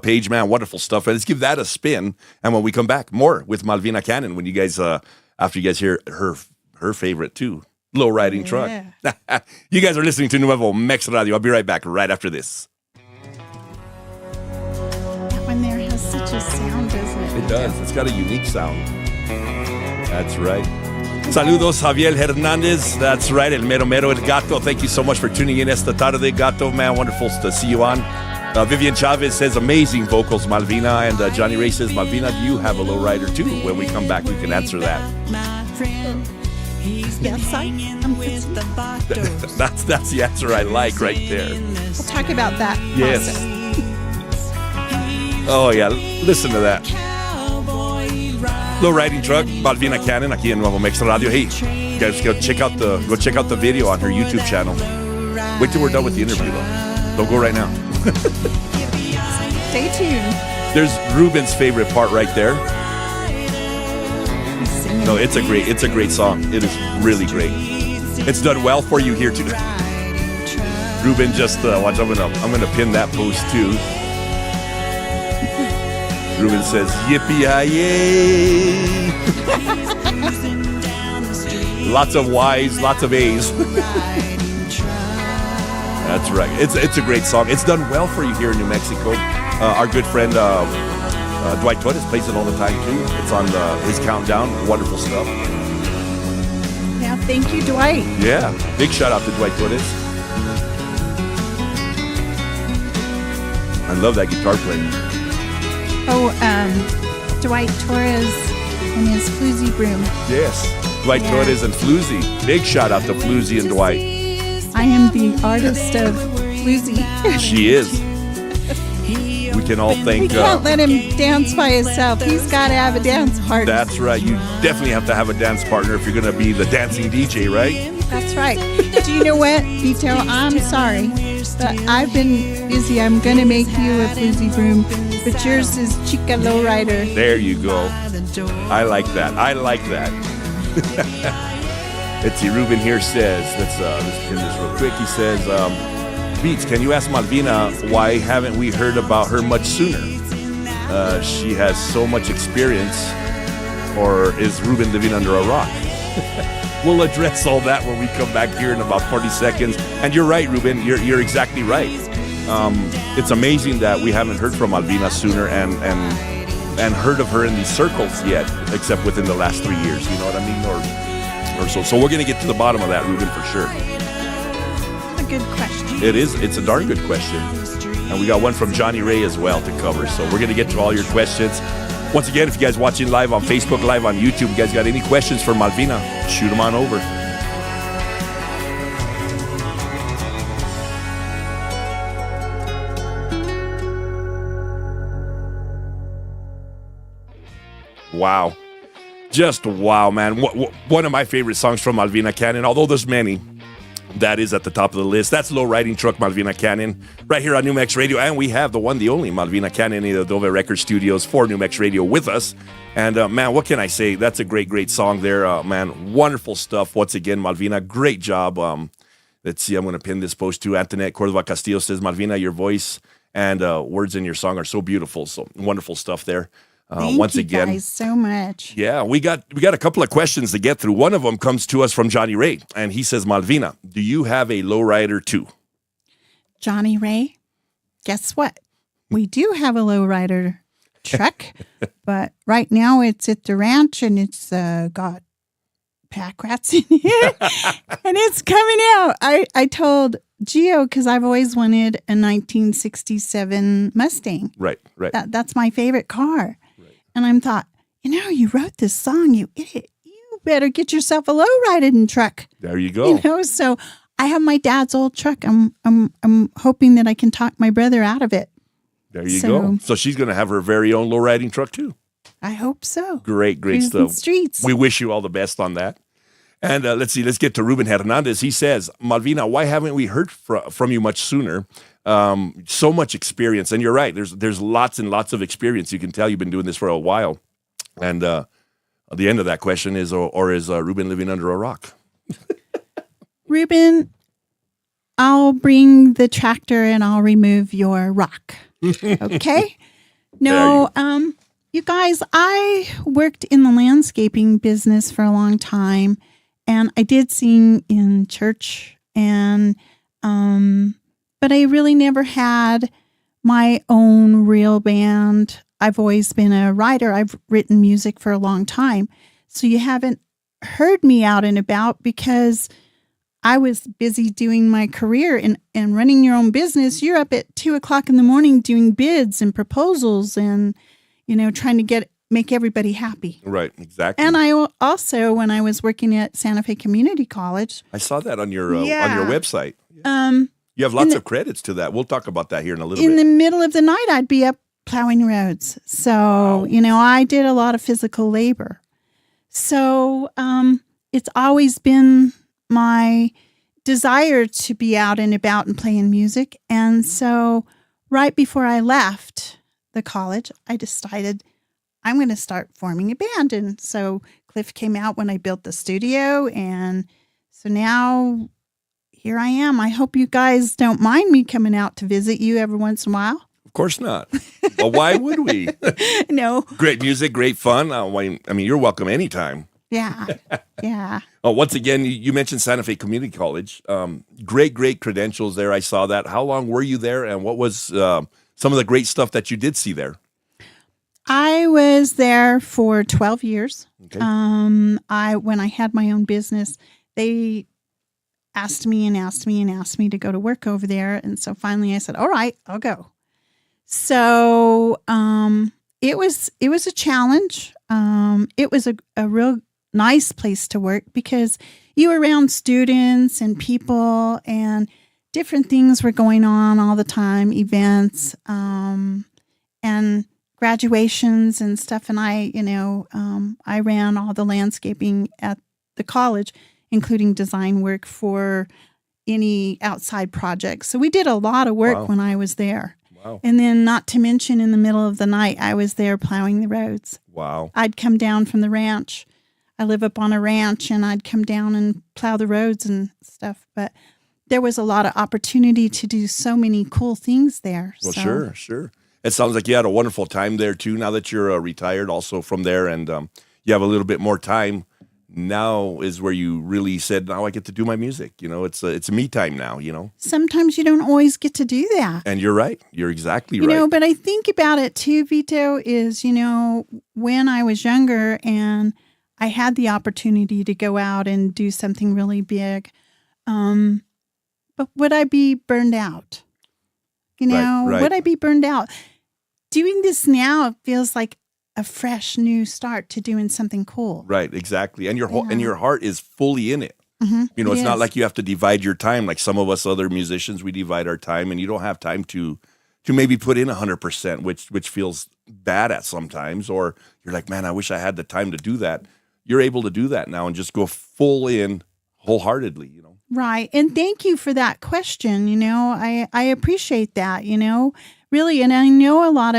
page, man. Wonderful stuff. Let's give that a spin. And when we come back, more with Malvina Canon when you guys, after you guys hear her favorite too, Low Riding Truck. You guys are listening to Nuevo Mex Radio. I'll be right back right after this. That one there has such a sound, doesn't it? It does. It's got a unique sound. That's right. Saludos, Javier Hernandez. That's right, El Mero Mero, El Gato. Thank you so much for tuning in esta tarde, Gato. Man, wonderful to see you on. Vivian Chavez says, amazing vocals, Malvina. And Johnny Ray says, Malvina, do you have a lowrider too? When we come back, we can answer that. Yes, I'm with the Vatos. That's the answer I like right there. We'll talk about that. Yes. process. Oh, yeah. Listen to that. Low Riding Truck, Malvina Canon, aquí en Nuevo Mex Radio. Hey, guys, go check out the video on her YouTube channel. Wait till we're done with the interview, though. Don't go right now. Stay tuned. There's Ruben's favorite part right there. No, it's a great song. It is really great. It's done well for you here too. Ruben, just watch. I'm gonna pin that post too. Ruben says, yippee-yi-yay. Lots of Y's, lots of A's. That's right. It's a great song. It's done well for you here in New Mexico. Our good friend Dwight Torres plays it all the time too. It's on his countdown. Wonderful stuff. Yeah, thank you, Dwight. Yeah, big shout out to Dwight Torres. I love that guitar player. Oh, Dwight Torres and his floozy broom. Yes, Dwight Torres and Floozy. Big shout out to Floozy and Dwight. I am the artist of floozy. She is. We can all thank. We can't let him dance by himself. He's got to have a dance partner. That's right. You definitely have to have a dance partner if you're going to be the dancing DJ, right? That's right. Do you know what, Vito? I'm sorry, but I've been busy. I'm going to make you a floozy broom, but yours is Chica Lowrider. There you go. I like that. Let's see. Ruben here says, let's pin this real quick. He says, Beats, can you ask Malvina why haven't we heard about her much sooner? She has so much experience, or is Ruben living under a rock? We'll address all that when we come back here in about 40 seconds. And you're right, Ruben. You're exactly right. It's amazing that we haven't heard from Malvina sooner and heard of her in these circles yet, except within the last 3 years. You know what I mean? Or so. So we're going to get to the bottom of that, Ruben, for sure. That's a good question. It is. It's a darn good question. And we got one from Johnny Ray as well to cover. So we're going to get to all your questions. Once again, if you guys watching live on Facebook, live on YouTube, you guys got any questions for Malvina, shoot them on over. Wow. Just wow, man. One of my favorite songs from Malvina Canon, although there's many. That is at the top of the list. That's Low Riding Truck, Malvina Canon, right here on New Mex Radio. And we have the one, the only Malvina Canon in the Dove Record Studios for New Mex Radio with us. And man, what can I say? That's a great, great song there. Man, wonderful stuff. Once again, Malvina, great job. Let's see, I'm going to pin this post to Antoinette Cordova Castillo says, Malvina, your voice and words in your song are so beautiful. So wonderful stuff there. Thank once you again, guys so much. Yeah, we got a couple of questions to get through. One of them comes to us from Johnny Ray, and he says, Malvina, do you have a lowrider too? Johnny Ray, guess what? We do have a lowrider truck, but right now it's at the ranch and it's got pack rats in it, and it's coming out. I told Gio, because I've always wanted a 1967 Mustang. Right. That's my favorite car. And I thought, you wrote this song, you idiot. You better get yourself a low-riding truck. There you go. So I have my dad's old truck. I'm hoping that I can talk my brother out of it. There you go. So she's going to have her very own low-riding truck too. I hope so. Great Cruising stuff. Streets. We wish you all the best on that. And let's get to Ruben Hernandez. He says, Malvina, why haven't we heard from you much sooner? So much experience. And you're right. There's lots and lots of experience. You can tell you've been doing this for a while. And the end of that question is, or is Ruben living under a rock? Ruben, I'll bring the tractor and I'll remove your rock. Okay? No, you guys, I worked in the landscaping business for a long time. And I did sing in church, but I really never had my own real band. I've always been a writer. I've written music for a long time. So you haven't heard me out and about because I was busy doing my career and running your own business. You're up at 2:00 in the morning doing bids and proposals and, trying to make everybody happy. Right, exactly. And I also, when I was working at Santa Fe Community College. I saw that on your website. You have lots of credits to that. We'll talk about that here in a little bit. In the middle of the night, I'd be up plowing roads. So, I did a lot of physical labor. So it's always been my desire to be out and about and playing music. And so right before I left the college, I decided I'm going to start forming a band. And so Cliff came out when I built the studio. And so now here I am. I hope you guys don't mind me coming out to visit you every once in a while. Of course not. Well, why would we? No. Great music, great fun. You're welcome anytime. Yeah. Yeah. Once again, you mentioned Santa Fe Community College. Great credentials there. I saw that. How long were you there? And what was some of the great stuff that you did see there? I was there for 12 years. Okay. When I had my own business, they asked me and asked me and asked me to go to work over there. And so finally I said, all right, I'll go. So it was a challenge. It was a real nice place to work because you were around students and people and different things were going on all the time, events and graduations and stuff. And I ran all the landscaping at the college, including design work for any outside projects. So we did a lot of work when I was there. Wow. And then not to mention in the middle of the night, I was there plowing the roads. Wow. I'd come down from the ranch. I live up on a ranch and I'd come down and plow the roads and stuff. But there was a lot of opportunity to do so many cool things there. Well, so. sure. It sounds like you had a wonderful time there too. Now that you're retired, also from there, and you have a little bit more time. Now is where you really said, "Now I get to do my music." It's me time now. Sometimes you don't always get to do that. And you're right. You're exactly right. You know, but I think about it too, Vito. Is when I was younger and I had the opportunity to go out and do something really big, but would I be burned out? Right. Would I be burned out? Doing this now feels like a fresh new start to doing something cool. Right, exactly. And your heart is fully in it. Mm-hmm. It's not like you have to divide your time like some of us other musicians. We divide our time, and you don't have time to maybe put in 100%, which feels bad at sometimes. Or you're like, man, I wish I had the time to do that. You're able to do that now and just go full in wholeheartedly. Right. And thank you for that question. I appreciate that, really. And I know a lot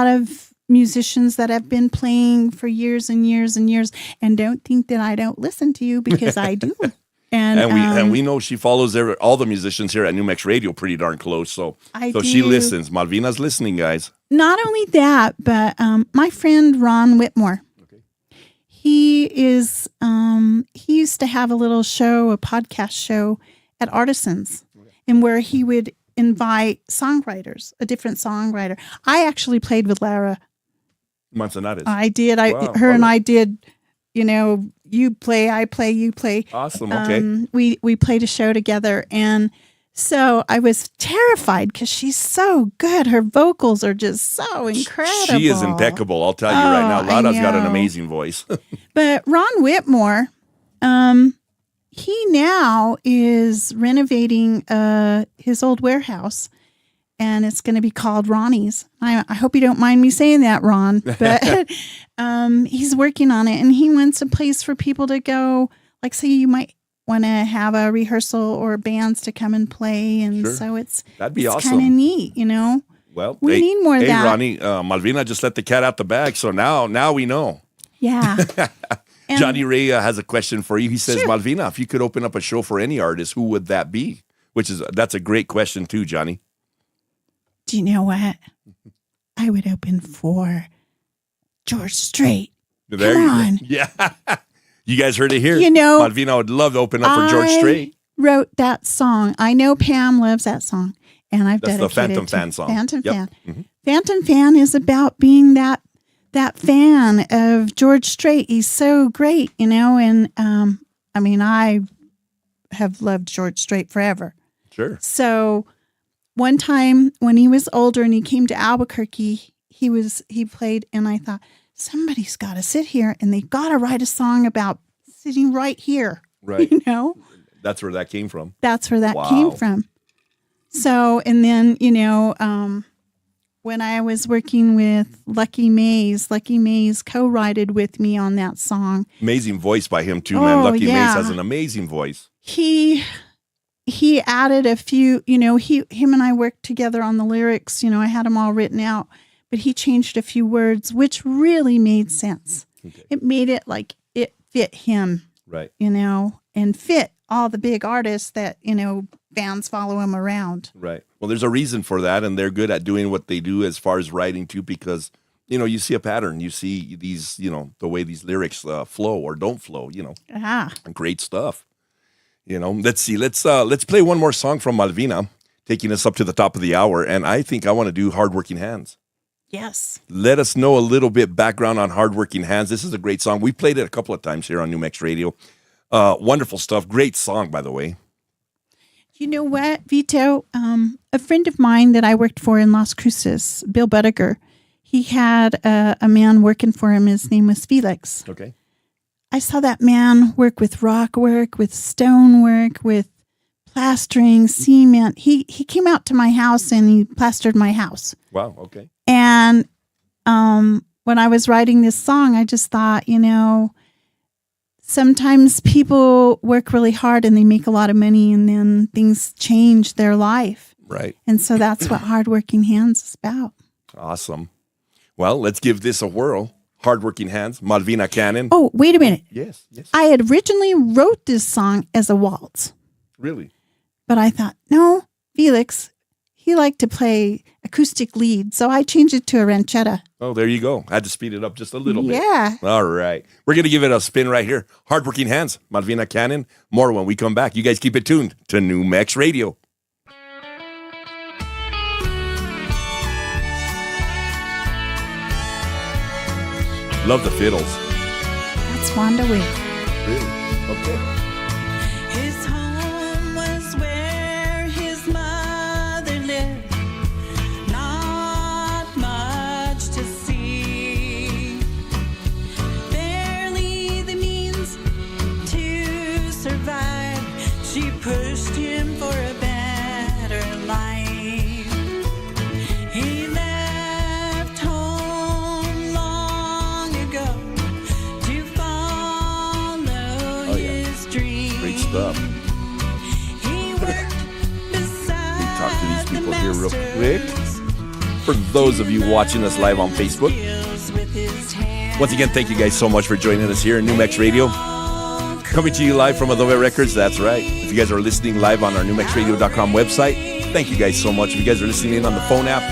of musicians that have been playing for years and years and years and don't think that I don't listen to you because I do. And we know she follows all the musicians here at New Mex Radio pretty darn close. So she listens. Malvina's listening, guys. Not only that, but my friend Ron Whitmore. He is. He used to have a little show, a podcast show at Artisans, and where he would invite songwriters, a different songwriter. I actually played with Lara Manzanares. I did. Wow. And I did. You play, I play, you play. Awesome. Okay. We played a show together, and so I was terrified because she's so good. Her vocals are just so incredible. She is impeccable. I'll tell you right now. Lara's got an amazing voice. But Ron Whitmore, he now is renovating his old warehouse, and it's going to be called Ronnie's. I hope you don't mind me saying that, Ron, but he's working on it, and he wants a place for people to go. Like, say you might want to have a rehearsal or bands to come and play, and so that'd be awesome. Kind of neat, Well, we need more of that. Hey, Ronnie, Malvina just let the cat out the bag, so now we know. Yeah. Johnny Ray has a question for you. He says, Malvina, if you could open up a show for any artist, who would that be? That's a great question too, Johnny. Do you know what? I would open for George Strait. There Come you on. go. Yeah. You guys heard it here. Malvina would love to open up for George Strait. Wrote that song. I know Pam loves that song, and I've dedicated the Phantom Fan song. Phantom Fan. Mm-hmm. Phantom Fan is about being that fan of George Strait. He's so great, and I have loved George Strait forever. Sure. So one time when he was older and he came to Albuquerque, he played, and I thought, somebody's got to sit here and they got to write a song about sitting right here. Right. That's where that came from. That's where that came from. So, and then, when I was working with Lucky Mays co-wrote with me on that song. Amazing voice by him too, man. Lucky Mays has an amazing voice. He added a few, him and I worked together on the lyrics, I had them all written out. But he changed a few words, which really made sense. Okay. It made it like it fit him, right? And fit all the big artists that, fans follow him around. Right. Well, there's a reason for that, and they're good at doing what they do as far as writing too, because, you see a pattern. You see these, the way these lyrics flow or don't flow, Great stuff. Let's see. Let's play one more song from Malvina, taking us up to the top of the hour, and I think I want to do Hardworking Hands. Yes. Let us know a little bit background on Hardworking Hands. This is a great song. We played it a couple of times here on New Mex Radio. Wonderful stuff. Great song, by the way. You know what, Vito? A friend of mine that I worked for in Las Cruces, Bill Budiger, he had a man working for him. His name was Felix. Okay. I saw that man work with rock work, with stone work, with plastering, cement. He came out to my house and he plastered my house. Wow, okay. And when I was writing this song, I just thought, sometimes people work really hard and they make a lot of money and then things change their life. Right. And so that's what Hardworking Hands is about. Awesome. Well, let's give this a whirl. Hardworking Hands, Malvina Canon. Oh, wait a minute. Yes. I had originally wrote this song as a waltz. Really? But I thought, no, Felix, he liked to play acoustic lead. So I changed it to a ranchetta. Oh, there you go. I had to speed it up just a little bit. Yeah. All right. We're going to give it a spin right here. Hardworking Hands, Malvina Canon. More when we come back. You guys keep it tuned to New Mex Radio. Love the fiddles. That's Wanda Wick. Really? Okay. His home was where his mother lived. Not much to see. Barely the means to survive. She pushed him for a better life. He left home long ago to follow his dreams. Great stuff. He worked beside Let me talk to these people here real quick. For those of you watching us live on Facebook, once again, thank you guys so much for joining us here in New Mex Radio. Coming to you live from Adobe Records, that's right. If you guys are listening live on our newmexradio.com website, thank you guys so much. If you guys are listening in on the phone app,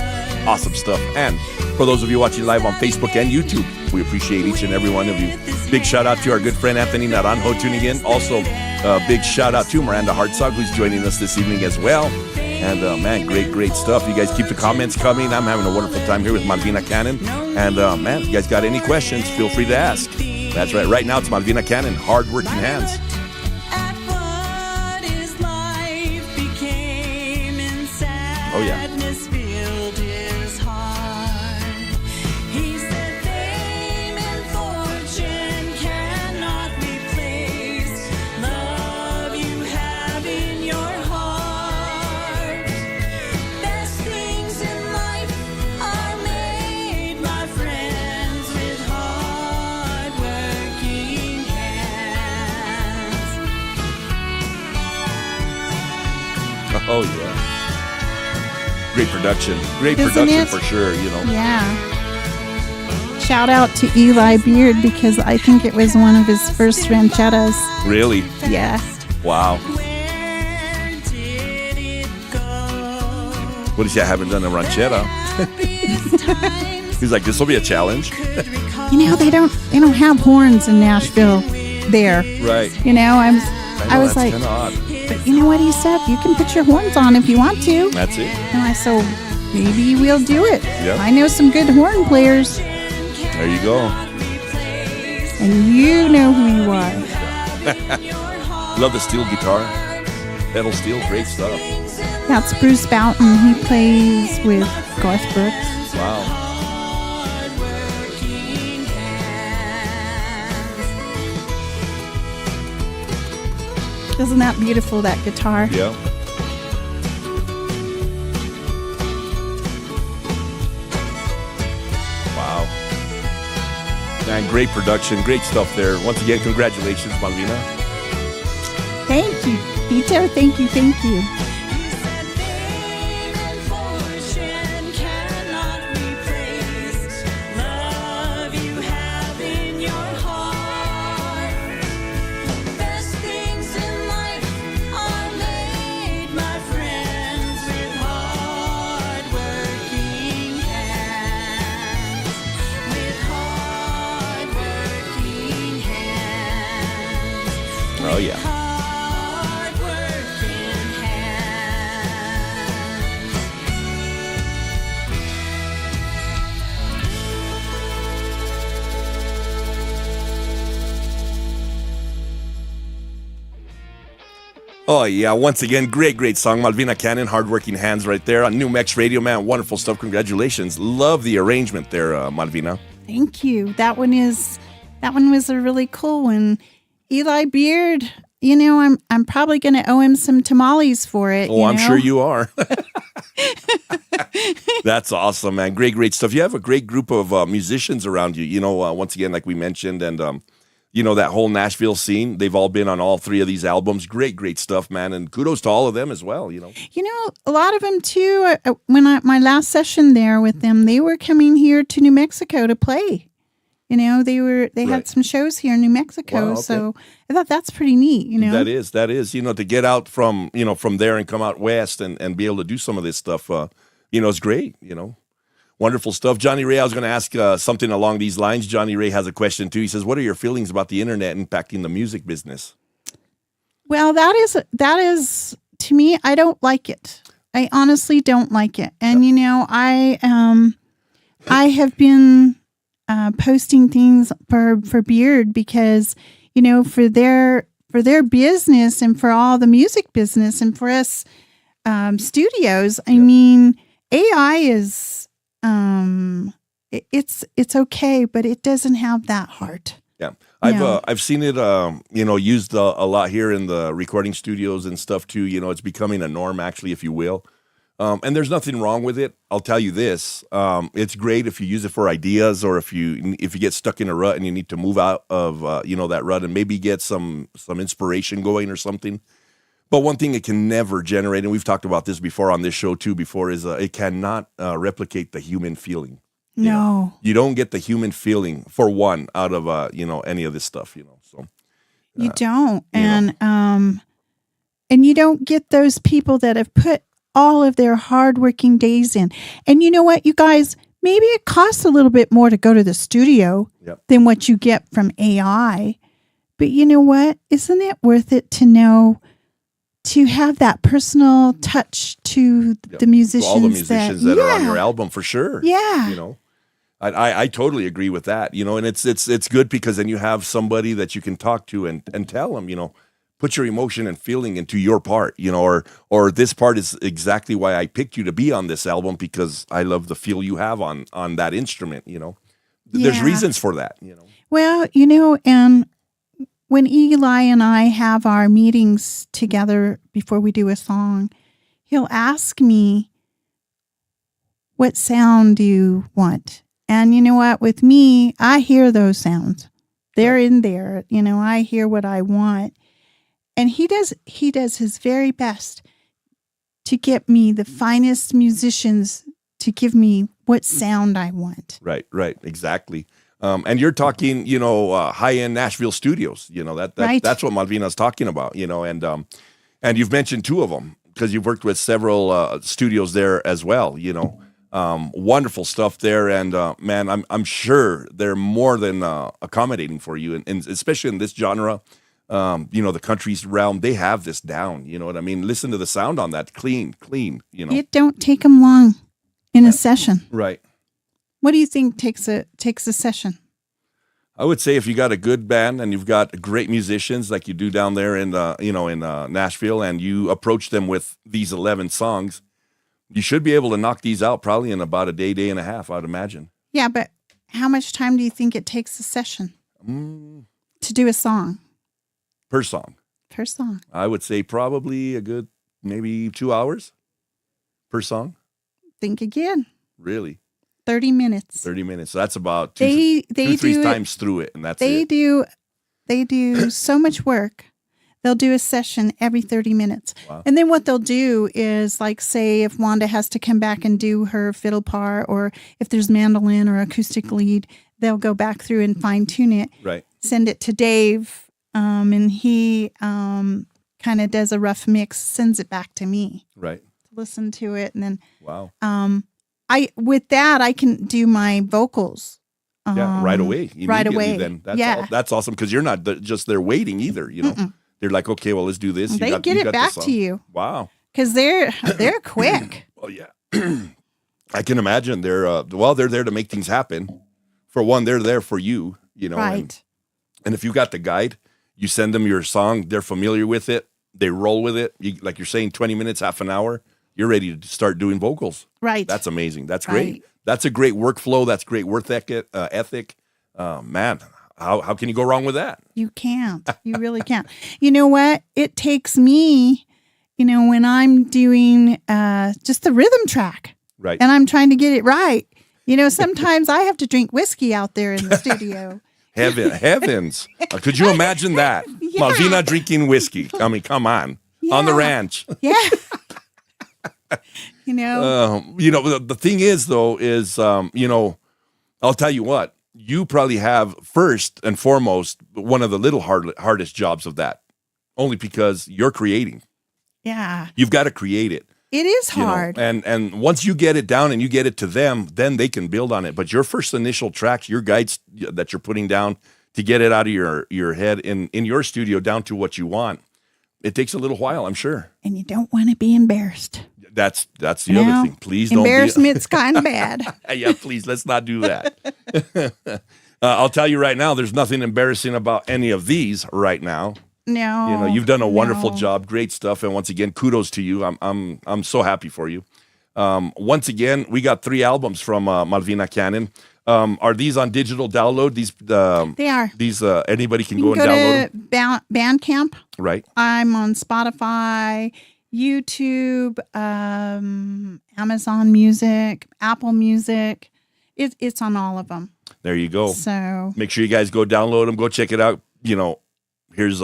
awesome stuff. And for those of you watching live on Facebook and YouTube, we appreciate each and every one of you. Big shout out to our good friend Anthony Naranjo tuning in. Also, big shout out to Miranda Hartzog, who's joining us this evening as well. And man, great stuff. You guys keep the comments coming. I'm having a wonderful time here with Malvina Canon. And man, if you guys got any questions, feel free to ask. That's right. Right now, it's Malvina Canon, Hardworking Hands. at what his life became and Oh, yeah. sadness filled his heart. He said fame and fortune cannot replace love you have in your heart. Best things in life are made, my friends, with hard-working hands. Oh, yeah. Great production. Great Isn't production it? for sure, Yeah. Shout out to Eli Beard because I think it was one of his first ranchetas. Really? Yeah. Wow. Where did it go? What is he? I haven't done a ranchetta. He's like, this will be a challenge. They don't have horns in Nashville there. Right. I was that's like, kind of odd. but you know what he said? You can put your horns on if you want to. That's it. And I said, maybe we'll do it. Yeah. I know some good horn players, There you go. and you know who you are. Love the steel guitar. Pedal steel, great stuff. That's Bruce Boughton. He plays with Garth Brooks. Wow. Isn't that beautiful, that guitar? Yeah. Wow. Man, great production, great stuff there. Once again, congratulations, Malvina. Thank you, Vito. Thank you. He said fame and fortune cannot replace love you have in your heart. Best things in life are made, my friends, with hard-working hands. With hard-working hands. Oh, yeah. Hard-working hands. Oh, yeah. Once again, great song. Malvina Canon, Hardworking Hands right there on New Mex Radio, man. Wonderful stuff. Congratulations. Love the arrangement there, Malvina. Thank you. That one was a really cool one. Eli Beard, I'm probably going to owe him some tamales for it. Oh, I'm sure you are. That's awesome, man. Great stuff. You have a great group of musicians around you, once again, like we mentioned, and, that whole Nashville scene. They've all been on all 3 of these albums. Great stuff, man. And kudos to all of them as well, A lot of them, too, my last session there with them, they were coming here to New Mexico to play. They had some shows here in New Mexico, wow, okay. So I thought that's pretty neat, That is, to get out from there and come out west and be able to do some of this stuff, is great, Wonderful stuff. Johnny Ray, I was going to ask something along these lines. Johnny Ray has a question, too. He says, what are your feelings about the internet impacting the music business? Well, that is to me, I don't like it. I honestly don't like it. And, I have been posting things for Beard because, for their business and for all the music business and for us studios, I mean, AI is it's okay, but it doesn't have that heart. Yeah, I've seen it used a lot here in the recording studios and stuff too. It's becoming a norm, actually, if you will. And there's nothing wrong with it. I'll tell you this: it's great if you use it for ideas, or if you get stuck in a rut and you need to move out of that rut and maybe get some inspiration going or something. But one thing it can never generate, and we've talked about this before on this show too is it cannot replicate the human feeling. No. You don't get the human feeling, for one, out of any of this stuff, So you don't. And you don't get those people that have put all of their hardworking days in. And you know what, you guys, maybe it costs a little bit more to go to the studio than what you get from AI. But you know what? Isn't it worth it to have that personal touch to the musicians? All the musicians that are on your album, for sure. Yeah. I totally agree with that, and it's good because then you have somebody that you can talk to and tell them, put your emotion and feeling into your part, or this part is exactly why I picked you to be on this album, because I love the feel you have on that instrument, There's reasons for that, Well, and when Eli and I have our meetings together before we do a song, he'll ask me, what sound do you want? And you know what? With me, I hear those sounds. They're in there. I hear what I want. And he does his very best to get me the finest musicians to give me what sound I want. Right, exactly. And you're talking, high-end Nashville studios. Right. That's what Malvina's talking about. And you've mentioned 2 of them because you've worked with several studios there as well. Wonderful stuff there, and man, I'm sure they're more than accommodating for you, and especially in this genre. The country's realm, they have this down. You know what I mean? Listen to the sound on that, clean. It don't take them long in a session. Right. What do you think takes a session? I would say if you got a good band and you've got great musicians like you do down there in Nashville, and you approach them with these 11 songs, you should be able to knock these out probably in about a day and a half, I'd imagine. Yeah, but how much time do you think it takes a session to do a song? Per song. I would say probably a good maybe 2 hours per song. Think again. Really? 30 minutes. 30 minutes. So that's about three times through it, and that's it. They do so much work. They'll do a session every 30 minutes. Wow. And then what they'll do is, like, say if Wanda has to come back and do her fiddle part, or if there's mandolin or acoustic lead, they'll go back through and fine tune it. Right. Send it to Dave, and he kind of does a rough mix, sends it back to me. Right. Listen to it, and then wow. With that I can do my vocals. Right away. Right away. Then that's awesome, because you're not just there waiting either. Mm-mm. They're like, okay, well, let's do this. They get it back to you. Wow. Because they're quick. Oh yeah. I can imagine they're there to make things happen. For one, they're there for you. Right. And if you got the guide, you send them your song, they're familiar with it. They roll with it. Like you're saying, 20 minutes, half an hour, you're ready to start doing vocals. Right. That's amazing. That's great. Right. That's a great workflow. That's great work ethic. Man, how can you go wrong with that? You can't. You really can't. You know what? It takes me, when I'm doing just the rhythm track. Right. And I'm trying to get it right. Sometimes I have to drink whiskey out there in the studio. Heavens. Could you imagine that? Yeah. Malvina drinking whiskey. I mean, come on. Yeah. On the ranch. Yeah. The thing is, though, is, I'll tell you what, you probably have first and foremost one of the hardest jobs of that, only because you're creating. Yeah. You've got to create it. It is hard. And once you get it down and you get it to them, then they can build on it. But your first initial tracks, your guides that you're putting down to get it out of your head in your studio down to what you want, it takes a little while, I'm sure. And you don't want to be embarrassed. That's the other thing. Please don't be. Embarrassment's kind of bad. Yeah, please, let's not do that. I'll tell you right now, there's nothing embarrassing about any of these right now. No. You've done a wonderful job, great stuff, and once again, kudos to you. I'm so happy for you. Once again, we got 3 albums from Malvina Canon. Are these on digital download? They are. These anybody can You go and download them? Go to Bandcamp. Right. I'm on Spotify, YouTube, Amazon Music, Apple Music. It's on all of them. There you go. So make sure you guys go download them. Go check it out. Here's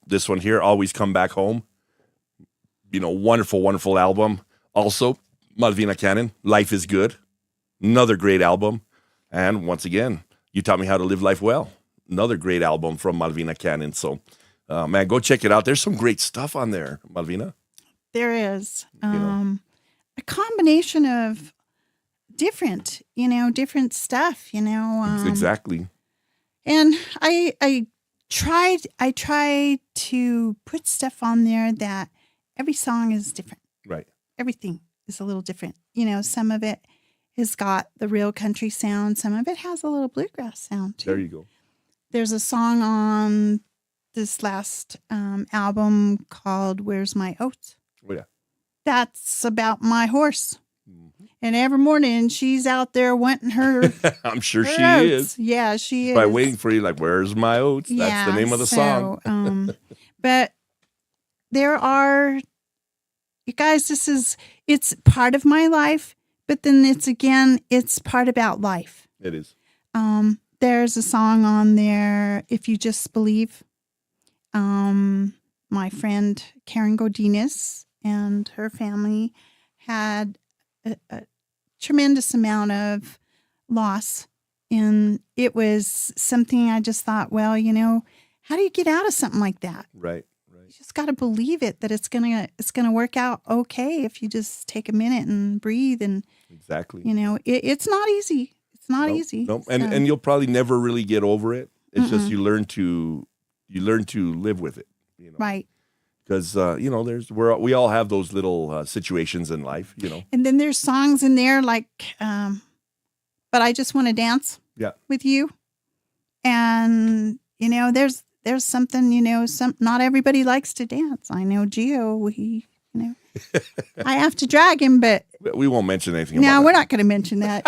this one here. Always Come Back Home. Wonderful, wonderful album. Also, Malvina Canon, Life is Good. Another great album. And once again, You Taught Me How to Live Life Well. Another great album from Malvina Canon. So, man, go check it out. There's some great stuff on there, Malvina. There is a combination of different stuff, Exactly. And I tried to put stuff on there that every song is different. Right. Everything is a little different. Some of it has got the real country sound. Some of it has a little bluegrass sound too. There you go. There's a song on this last album called Where's My Oats? Oh, yeah. That's about my horse. Mm-hmm. And every morning she's out there wanting her. I'm sure she oats. is. Yeah, she is. By waiting for you, like, where's my oats? Yeah, that's the name of the song. But there are, you guys, it's part of my life, but then it's part about life. It is. There's a song on there, If You Just Believe. My friend Karen Godinez and her family had a tremendous amount of loss. And it was something I just thought, well, how do you get out of something like that? Right. You just got to believe it, that it's gonna work out okay if you just take a minute and breathe. And exactly, it's not easy. It's not easy. No. And you'll probably never really get over it. It's just you learn to live with it. Right. Because we all have those little situations in life. And then there's songs in there like, but I Just Want to Dance. Yeah. With you. And there's something, not everybody likes to dance. I know Gio, I have to drag him, but we won't mention anything no, about we're not going to mention that.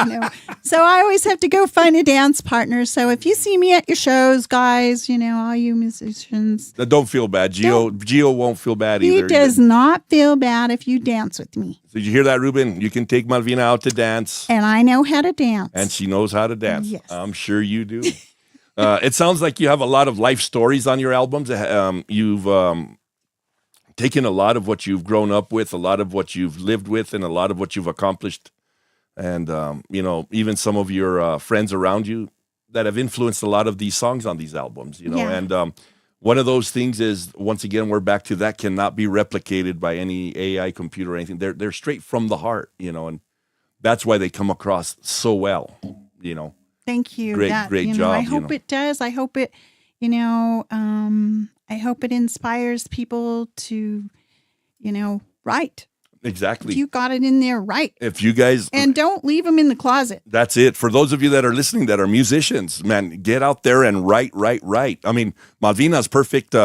So I always have to go find a dance partner. So if you see me at your shows, guys, all you musicians, don't feel bad. Gio won't feel bad either. He does not feel bad if you dance with me. So did you hear that, Ruben? You can take Malvina out to dance. And I know how to dance. And she knows how to dance. Yes. I'm sure you do. It sounds like you have a lot of life stories on your albums. You've taken a lot of what you've grown up with, a lot of what you've lived with, and a lot of what you've accomplished. And, even some of your friends around you that have influenced a lot of these songs on these albums, Yeah. And one of those things is, once again, we're back to that cannot be replicated by any AI computer or anything. They're straight from the heart, and that's why they come across so well, Thank you. Great job. I hope it does. I hope it, I hope it inspires people to, write. Exactly. You got it in there right. If you guys... And don't leave them in the closet. That's it. For those of you that are listening that are musicians, man, get out there and write. I mean, Malvina's perfect,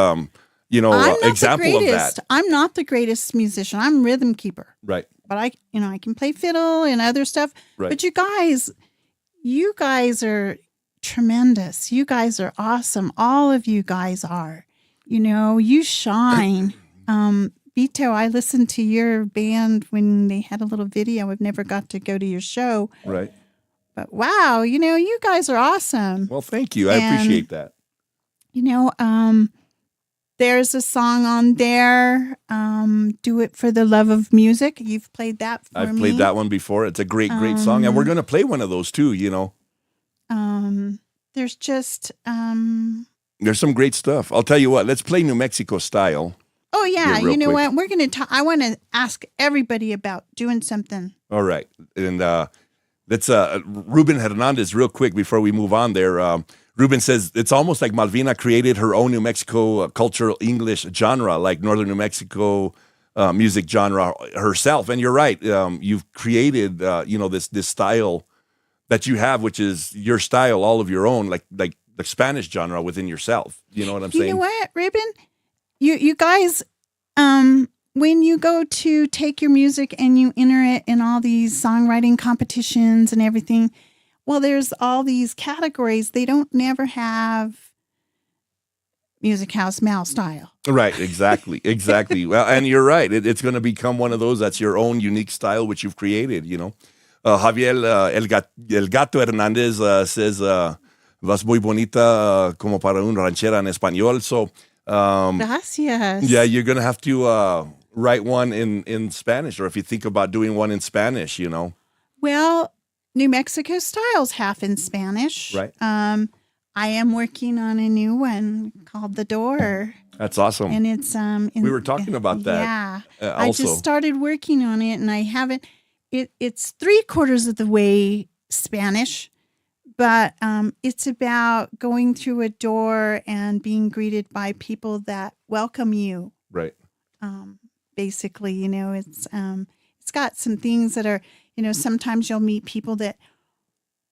example of that. I'm not the greatest musician. I'm rhythm keeper. Right. But I can play fiddle and other stuff. Right. But you guys are tremendous. You guys are awesome. All of you guys are. You shine. Vito, I listened to your band when they had a little video. I've never got to go to your show. Right. But wow, you guys are awesome. Well, thank you. I appreciate that. There's a song on there, Do It for the Love of Music. You've played that for me. I've played that one before. It's a great song. And we're going to play one of those too, There's just... There's some great stuff. I'll tell you what, let's play New Mexico style. Oh, yeah. You know what? We're going to talk. I want to ask everybody about doing something. All right. And let's, Ruben Hernandez, real quick before we move on there. Ruben says it's almost like Malvina created her own New Mexico cultural English genre, like Northern New Mexico music genre herself. And you're right. You've created, this style that you have, which is your style, all of your own, like the Spanish genre within yourself. You know what I'm saying? You know what, Ruben? You guys, when you go to take your music and you enter it in all these songwriting competitions and everything, well, there's all these categories. They don't never have Music House Mal style. Right, exactly. Well, and you're right. It's going to become one of those that's your own unique style, which you've created, Javier El Gato Hernandez says, vas muy bonita como para un ranchera en español. So, gracias. Yeah, you're going to have to write one in Spanish, or if you think about doing one in Spanish, Well, New Mexico style's half in Spanish. Right. I am working on a new one called The Door. That's awesome. And it's we were talking about that. Yeah. I just started working on it, and I haven't. It's 3/4 of the way Spanish, but it's about going through a door and being greeted by people that welcome you. Right. Basically, it's got some things that are, sometimes you'll meet people that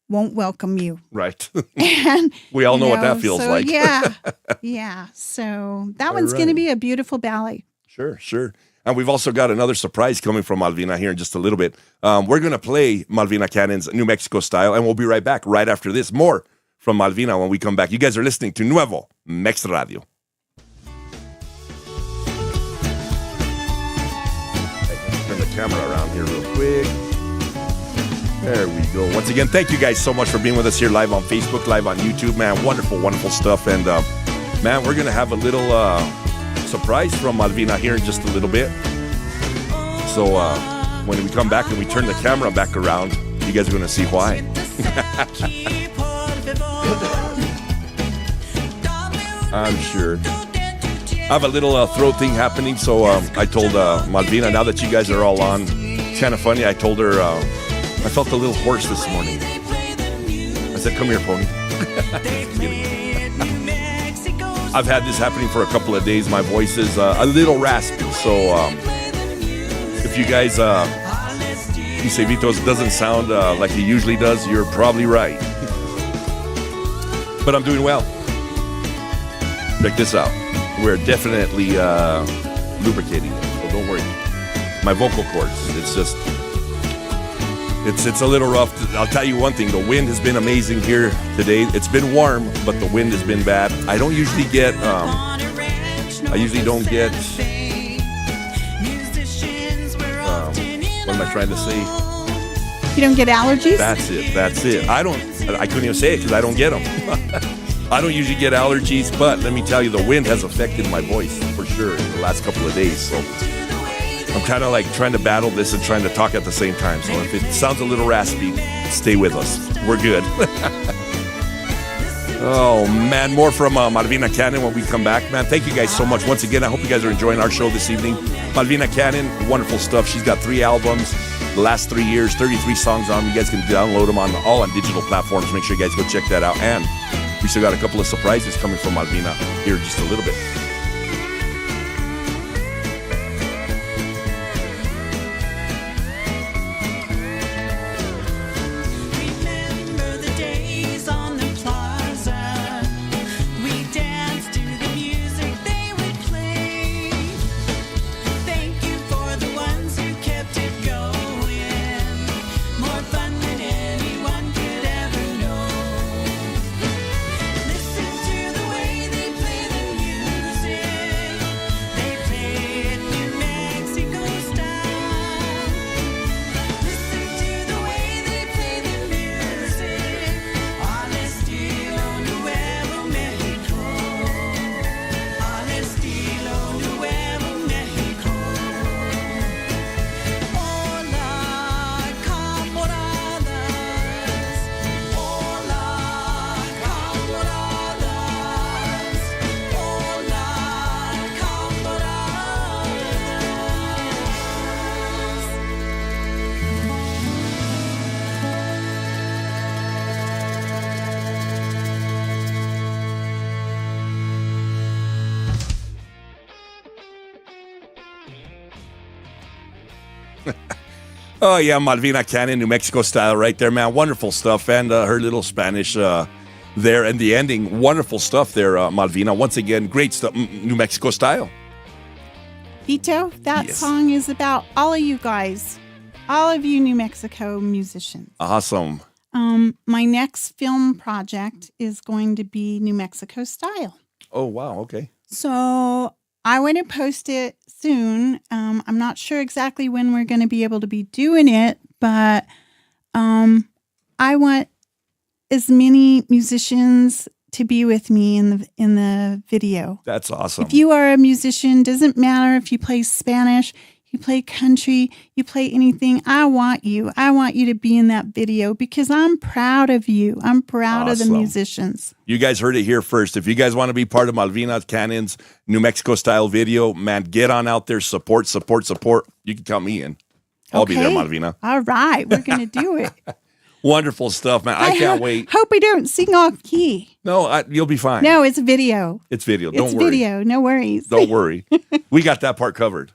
won't welcome you. Right. And we all know what that feels like. Yeah. Yeah. So that one's going to be a beautiful ballet. Sure. And we've also got another surprise coming from Malvina here in just a little bit. We're going to play Malvina Canon's New Mexico style, and we'll be right back right after this. More from Malvina when we come back. You guys are listening to Nuevo Mex Radio. Turn the camera around here real quick. There we go. Once again, thank you guys so much for being with us here live on Facebook, live on YouTube, man. Wonderful stuff. And, man, we're going to have a little surprise from Malvina here in just a little bit. So when we come back and we turn the camera back around, you guys are going to see why. I'm sure. I have a little throat thing happening, so I told Malvina, now that you guys are all on, it's kind of funny. I told her I felt a little hoarse this morning. I said, come here, pony. I've had this happening for a couple of days. My voice is a little raspy, so if you guys, you say Vito doesn't sound like he usually does, you're probably right. But I'm doing well. Check this out. We're definitely lubricating it, so don't worry. My vocal cords, it's just, it's a little rough. I'll tell you one thing, the wind has been amazing here today. It's been warm, but the wind has been bad. I don't usually get, what am I trying to say? You don't get allergies? That's it. I couldn't even say it because I don't get them. I don't usually get allergies, but let me tell you, the wind has affected my voice for sure in the last couple of days. So I'm kind of like trying to battle this and trying to talk at the same time. So if it sounds a little raspy, stay with us. We're good. Oh, man, more from Malvina Canon when we come back. Man, thank you guys so much. Once again, I hope you guys are enjoying our show this evening. Malvina Canon, wonderful stuff. She's got 3 albums, the last 3 years, 33 songs on them. You guys can download them all on digital platforms. Make sure you guys go check that out. And we still got a couple of surprises coming from Malvina here in just a little bit. Oh, yeah, Malvina Canon, New Mexico style right there, man. Wonderful stuff. And her little Spanish there and the ending. Wonderful stuff there, Malvina. Once again, great stuff. New Mexico style. Vito, that Yes. song is about all of you guys, all of you New Mexico musicians. Awesome. My next film project is going to be New Mexico style. Oh, wow. Okay. So I want to post it soon. I'm not sure exactly when we're going to be able to be doing it, but I want as many musicians to be with me in the video. That's awesome. If you are a musician, doesn't matter if you play Spanish, you play country, you play anything. I want you. I want you to be in that video because I'm proud of you. I'm proud of the Awesome. musicians. You guys heard it here first. If you guys want to be part of Malvina Canon's New Mexico style video, man, get on out there. Support. You can count me in. I'll be there, Okay. Malvina. All right, we're going to do it. Wonderful stuff, man. I can't wait. Hope I don't sing off key. No, you'll be fine. No, it's video. It's video. Don't It's worry. video. No worries. Don't worry. We got that part covered.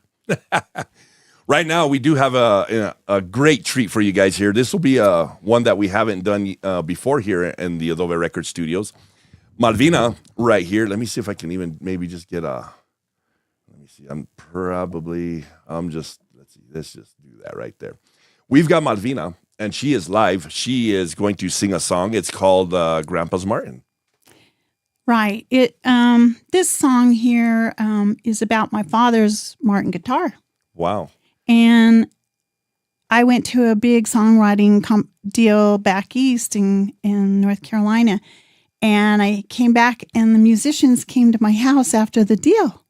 Right now, we do have a great treat for you guys here. This will be one that we haven't done before here in the Adobe Record Studios. Malvina, right here. Let me see if I can even maybe just get a. Let me see. Let's just do that right there. We've got Malvina, and she is live. She is going to sing a song. It's called Grandpa's Martin. Right. This song here is about my father's Martin guitar. Wow. And I went to a big songwriting deal back east in North Carolina. And I came back and the musicians came to my house after the deal.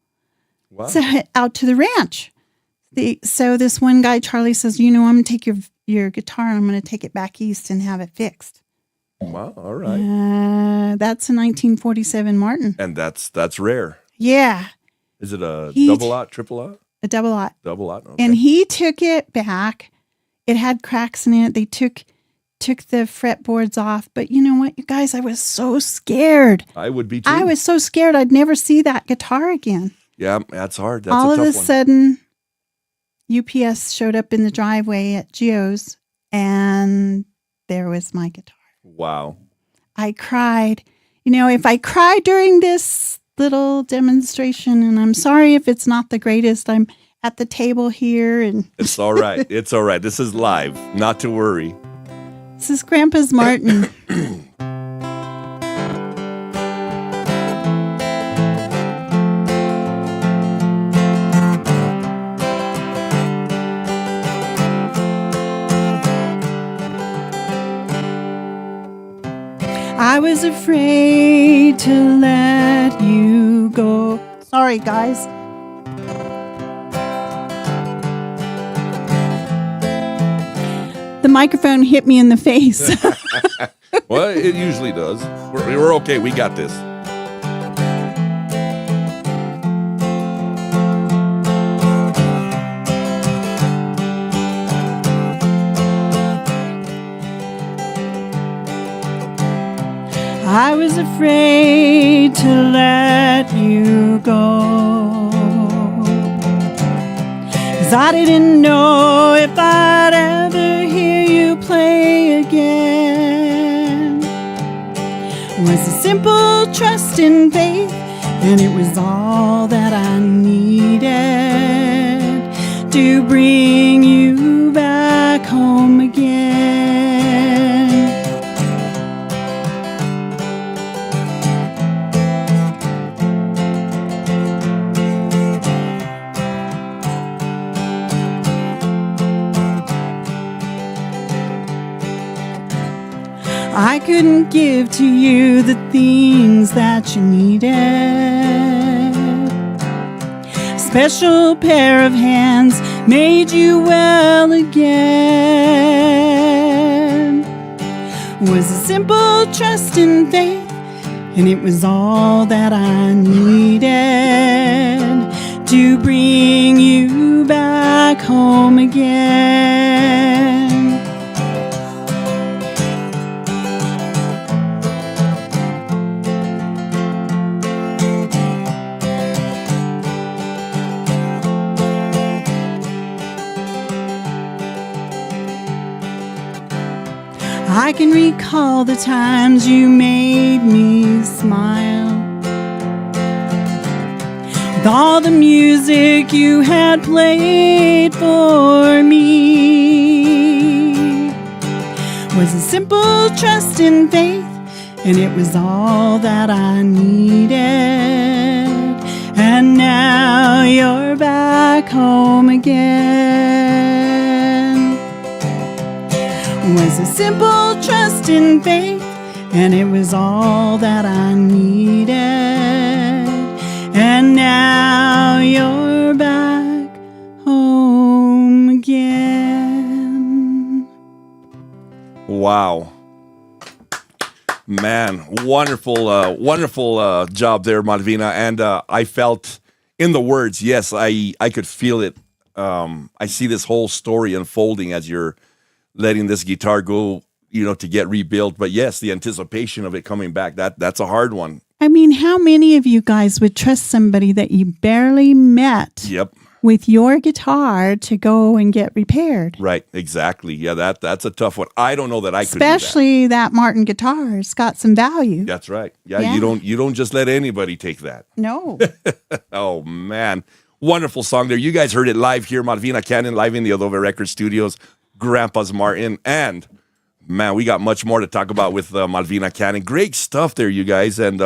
Wow. So out to the ranch. So this one guy, Charlie, says, I'm going to take your guitar and I'm going to take it back east and have it fixed. Wow. All right. That's a 1947 Martin. And that's rare. Yeah. Is it a He- double lot, triple lot? A double lot. Double lot. Okay. And he took it back. It had cracks in it. They took the fretboards off. But you know what, you guys? I was so scared. I would be too. I was so scared I'd never see that guitar again. Yeah, that's hard. That's All a of tough a one. sudden, UPS showed up in the driveway at Geo's, and there was my guitar. Wow. I cried. If I cry during this little demonstration, and I'm sorry if it's not the greatest, I'm at the table here, and It's all right. It's all right. This is live. Not to worry. this is Grandpa's Martin. I was afraid to let you go. Sorry, guys. The microphone hit me in the face. Well, it usually does. We're okay. We got this. I was afraid to let you go, 'cause I didn't know if I'd ever hear you play again. It was a simple trust and faith, and it was all that I needed to bring you back home again. I couldn't give to you the things that you needed. Special pair of hands made you well again. Was a simple trust and faith, and it was all that I needed to bring you back home again. I can recall the times you made me smile. With all the music you had played for me was a simple trust and faith, and it was all that I needed. And now you're back home again. Was a simple trust and faith, and it was all that I needed. And now you're back home again. Wow. Man, wonderful job there, Malvina. And I felt in the words, yes, I could feel it. I see this whole story unfolding as you're letting this guitar go, to get rebuilt. But yes, the anticipation of it coming back, that's a hard one. I mean, how many of you guys would trust somebody that you barely met with your guitar to go and get repaired? Right, exactly. Yeah, that's a tough one. I don't know that I could do Especially that Martin guitar's got some value. That's right. Yeah, you don't just let anybody take that. No. Oh, man. Wonderful song there. You guys heard it live here, Malvina Canon, live in the Adobe Record Studios, Grandpa's Martin. And, man, we got much more to talk about with Malvina Canon. Great stuff there, you guys. And,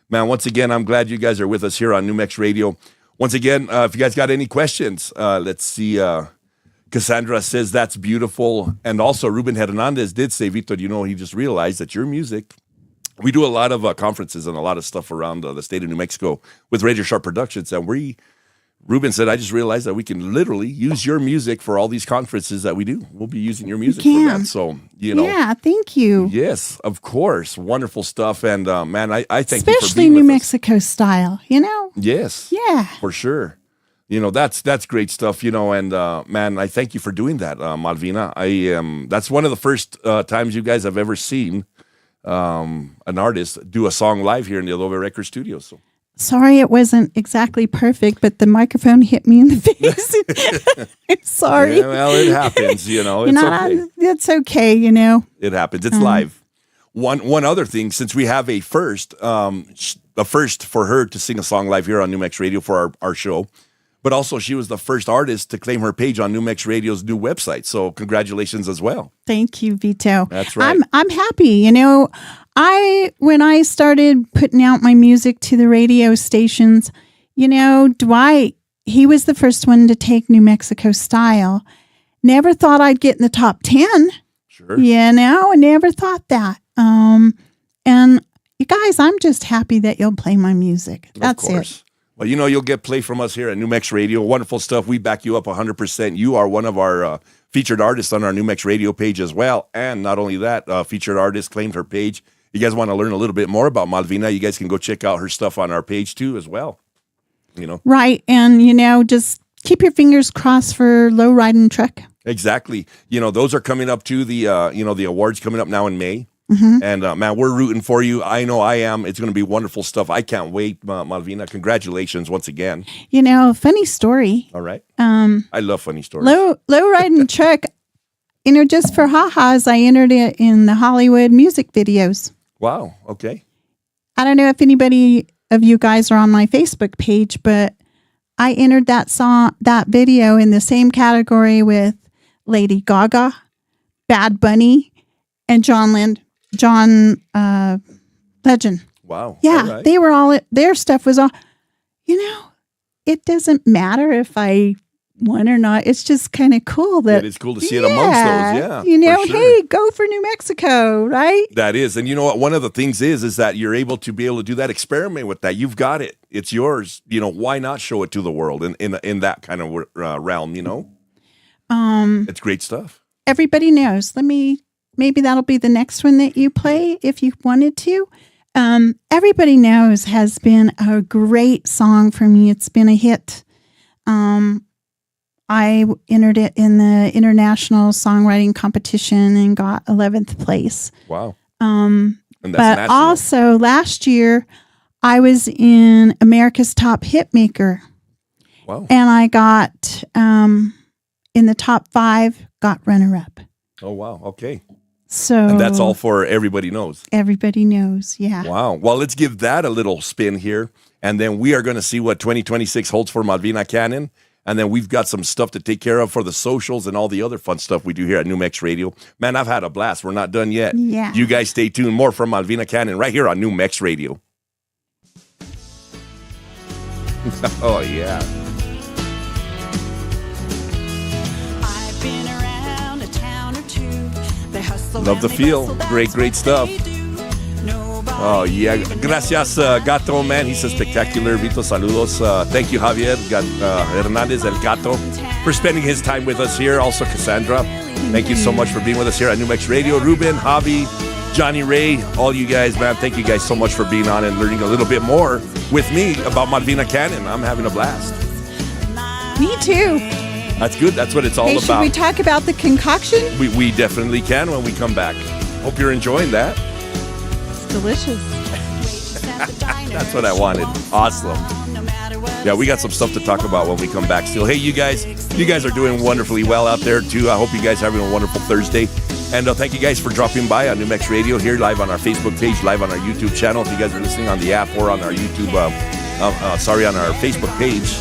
man, once again, I'm glad you guys are with us here on New Mex Radio. Once again, if you guys got any questions, let's see. Cassandra says that's beautiful. And also, Ruben Hernandez did say, Vito, he just realized that your music, we do a lot of conferences and a lot of stuff around the state of New Mexico with Radio Sharp Productions. And Ruben said, I just realized that we can literally use your music for all these conferences that we do. We'll be using your music for that. So, Yeah, thank you. Yes, of course. Wonderful stuff. And, man, I thank you for being Especially New Mexico style, Yes. Yeah. For sure. That's great stuff, and, man, I thank you for doing that, Malvina. That's one of the first times you guys have ever seen an artist do a song live here in the Adobe Record Studios. So. Sorry it wasn't exactly perfect, but the microphone hit me in the face. I'm sorry. Yeah, well, it happens, it's okay. It's okay, It happens. It's live. One other thing, since we have a first for her to sing a song live here on New Mex Radio for our show, but also she was the first artist to claim her page on New Mex Radio's new website. So congratulations as well. Thank you, Vito. That's right. I'm happy. When I started putting out my music to the radio stations, Dwight, he was the first one to take New Mexico style. Never thought I'd get in the top 10. Sure. I never thought that. And you guys, I'm just happy that you'll play my music. That's it. Well, you'll get play from us here at New Mex Radio. Wonderful stuff. We back you up 100%. You are one of our featured artists on our New Mex Radio page as well. And not only that, featured artist claimed her page. You guys want to learn a little bit more about Malvina, you guys can go check out her stuff on our page too as well. Right. And, just keep your fingers crossed for Low Riding Truck. Exactly. Those are coming up too. The awards coming up now in May. Mm-hmm. And, man, we're rooting for you. I know I am. It's going to be wonderful stuff. I can't wait, Malvina. Congratulations once again. Funny story. All right. I love funny stories. Low Riding Truck, just for ha-has, I entered it in the Hollywood music videos. Wow. Okay. I don't know if anybody of you guys are on my Facebook page, but I entered that video in the same category with Lady Gaga, Bad Bunny, and John Legend. Wow. Yeah, right. they were their stuff was all, it doesn't matter if I won or not. It's just kind of cool that it's cool to see it amongst those. Yeah. For sure. Hey, go for New Mexico, right? That is. And you know what? One of the things is that you're able to be able to do that, experiment with that. You've got it. It's yours. Why not show it to the world in that kind of realm, It's great stuff. Everybody knows. Maybe that'll be the next one that you play if you wanted to. Everybody Knows has been a great song for me. It's been a hit. I entered it in the international songwriting competition and got 11th place. Wow. And that's but national. Also last year I was in America's Top Hitmaker. Wow. And I got in the top 5, got runner-up. Oh, wow. Okay. So And that's all for Everybody Knows. Everybody knows. Yeah. Wow. Well, let's give that a little spin here. And then we are going to see what 2026 holds for Malvina Canon. And then we've got some stuff to take care of for the socials and all the other fun stuff we do here at New Mex Radio. Man, I've had a blast. We're not done yet. Yeah. You guys stay tuned. More from Malvina Canon right here on New Mex Radio. Oh, yeah. I've been around a town or two. They hustle Love the feel. Great stuff. Oh, yeah. Gracias, Gato, man. He's a spectacular. Vito, saludos. Thank you, Javier Hernandez, El Gato, for spending his time with us here. Also, Cassandra. Thank you so much for being with us here at New Mex Radio. Ruben, Javi, Johnny Ray, all you guys, man. Thank you guys so much for being on and learning a little bit more with me about Malvina Canon. I'm having a blast. Me too. That's good. That's what it's all Hey, about. should we talk about the concoction? We definitely can when we come back. Hope you're enjoying that. Delicious. That's what I wanted. Awesome. Yeah, we got some stuff to talk about when we come back still. Hey, you guys are doing wonderfully well out there too. I hope you guys are having a wonderful Thursday. And thank you guys for dropping by on New Mex Radio here live on our Facebook page, live on our YouTube channel. If you guys are listening on the app or on our YouTube, on our Facebook page,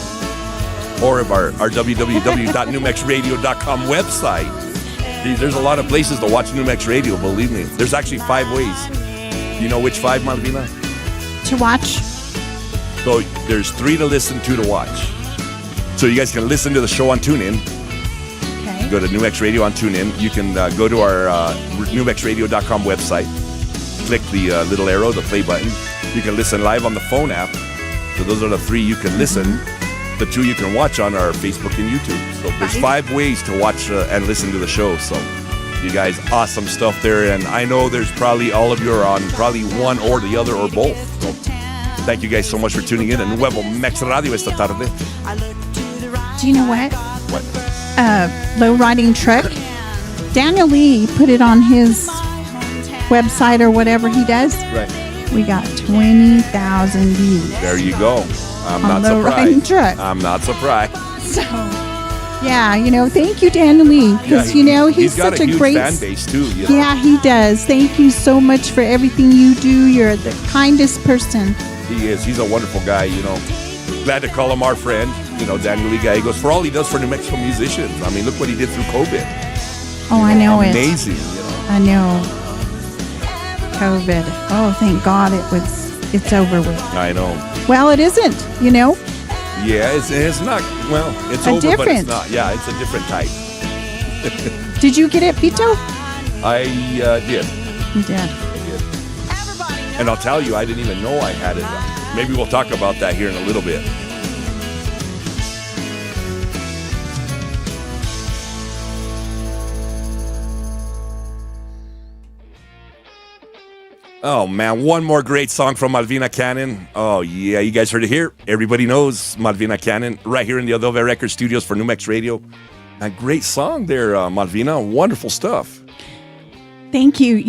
or of our www.newmexradio.com website. There's a lot of places to watch New Mex Radio, believe me. There's actually 5 ways. You know which 5, Malvina? To watch. So there's 3 to listen, 2 to watch. So you guys can listen to the show on TuneIn. Okay. Go to New Mex Radio on TuneIn. You can go to our newmexradio.com website. Click the little arrow, the play button. You can listen live on the phone app. So those are the 3 you can listen. The 2 you can watch on our Facebook and YouTube. So there's 5 ways to watch and listen to the show. So you guys, awesome stuff there. And I know there's probably all of you are on probably one or the other or both. So thank you guys so much for tuning in. And Nuevo Mex Radio esta tarde. Do you know what? What? Low riding truck. Daniel Lee put it on his website or whatever he does. Right. We got 20,000 views. There you go. I'm On not low riding surprised. truck. I'm not surprised. So, yeah, thank you, Daniel Lee, because he's got such a a huge great fan base too. Yeah, he does. Thank you so much for everything you do. You're the kindest person. He is. He's a wonderful guy. Glad to call him our friend. Daniel Lee Gallegos, for all he does for New Mexico musicians. I mean, look what he did through COVID. Oh, I know it. Amazing. I know. COVID. Oh, thank God it's over with. I know. Well, it isn't. Yeah, it's not. Well, it's over, but it's not. Yeah, it's a different type. Did you get it, Vito? I did. You did. I did. And I'll tell you, I didn't even know I had it. Maybe we'll talk about that here in a little bit. Oh, man, one more great song from Malvina Canon. Oh, yeah, you guys heard it here. Everybody knows Malvina Canon right here in the Adobe Record Studios for New Mex Radio. A great song there, Malvina. Wonderful stuff. Thank you.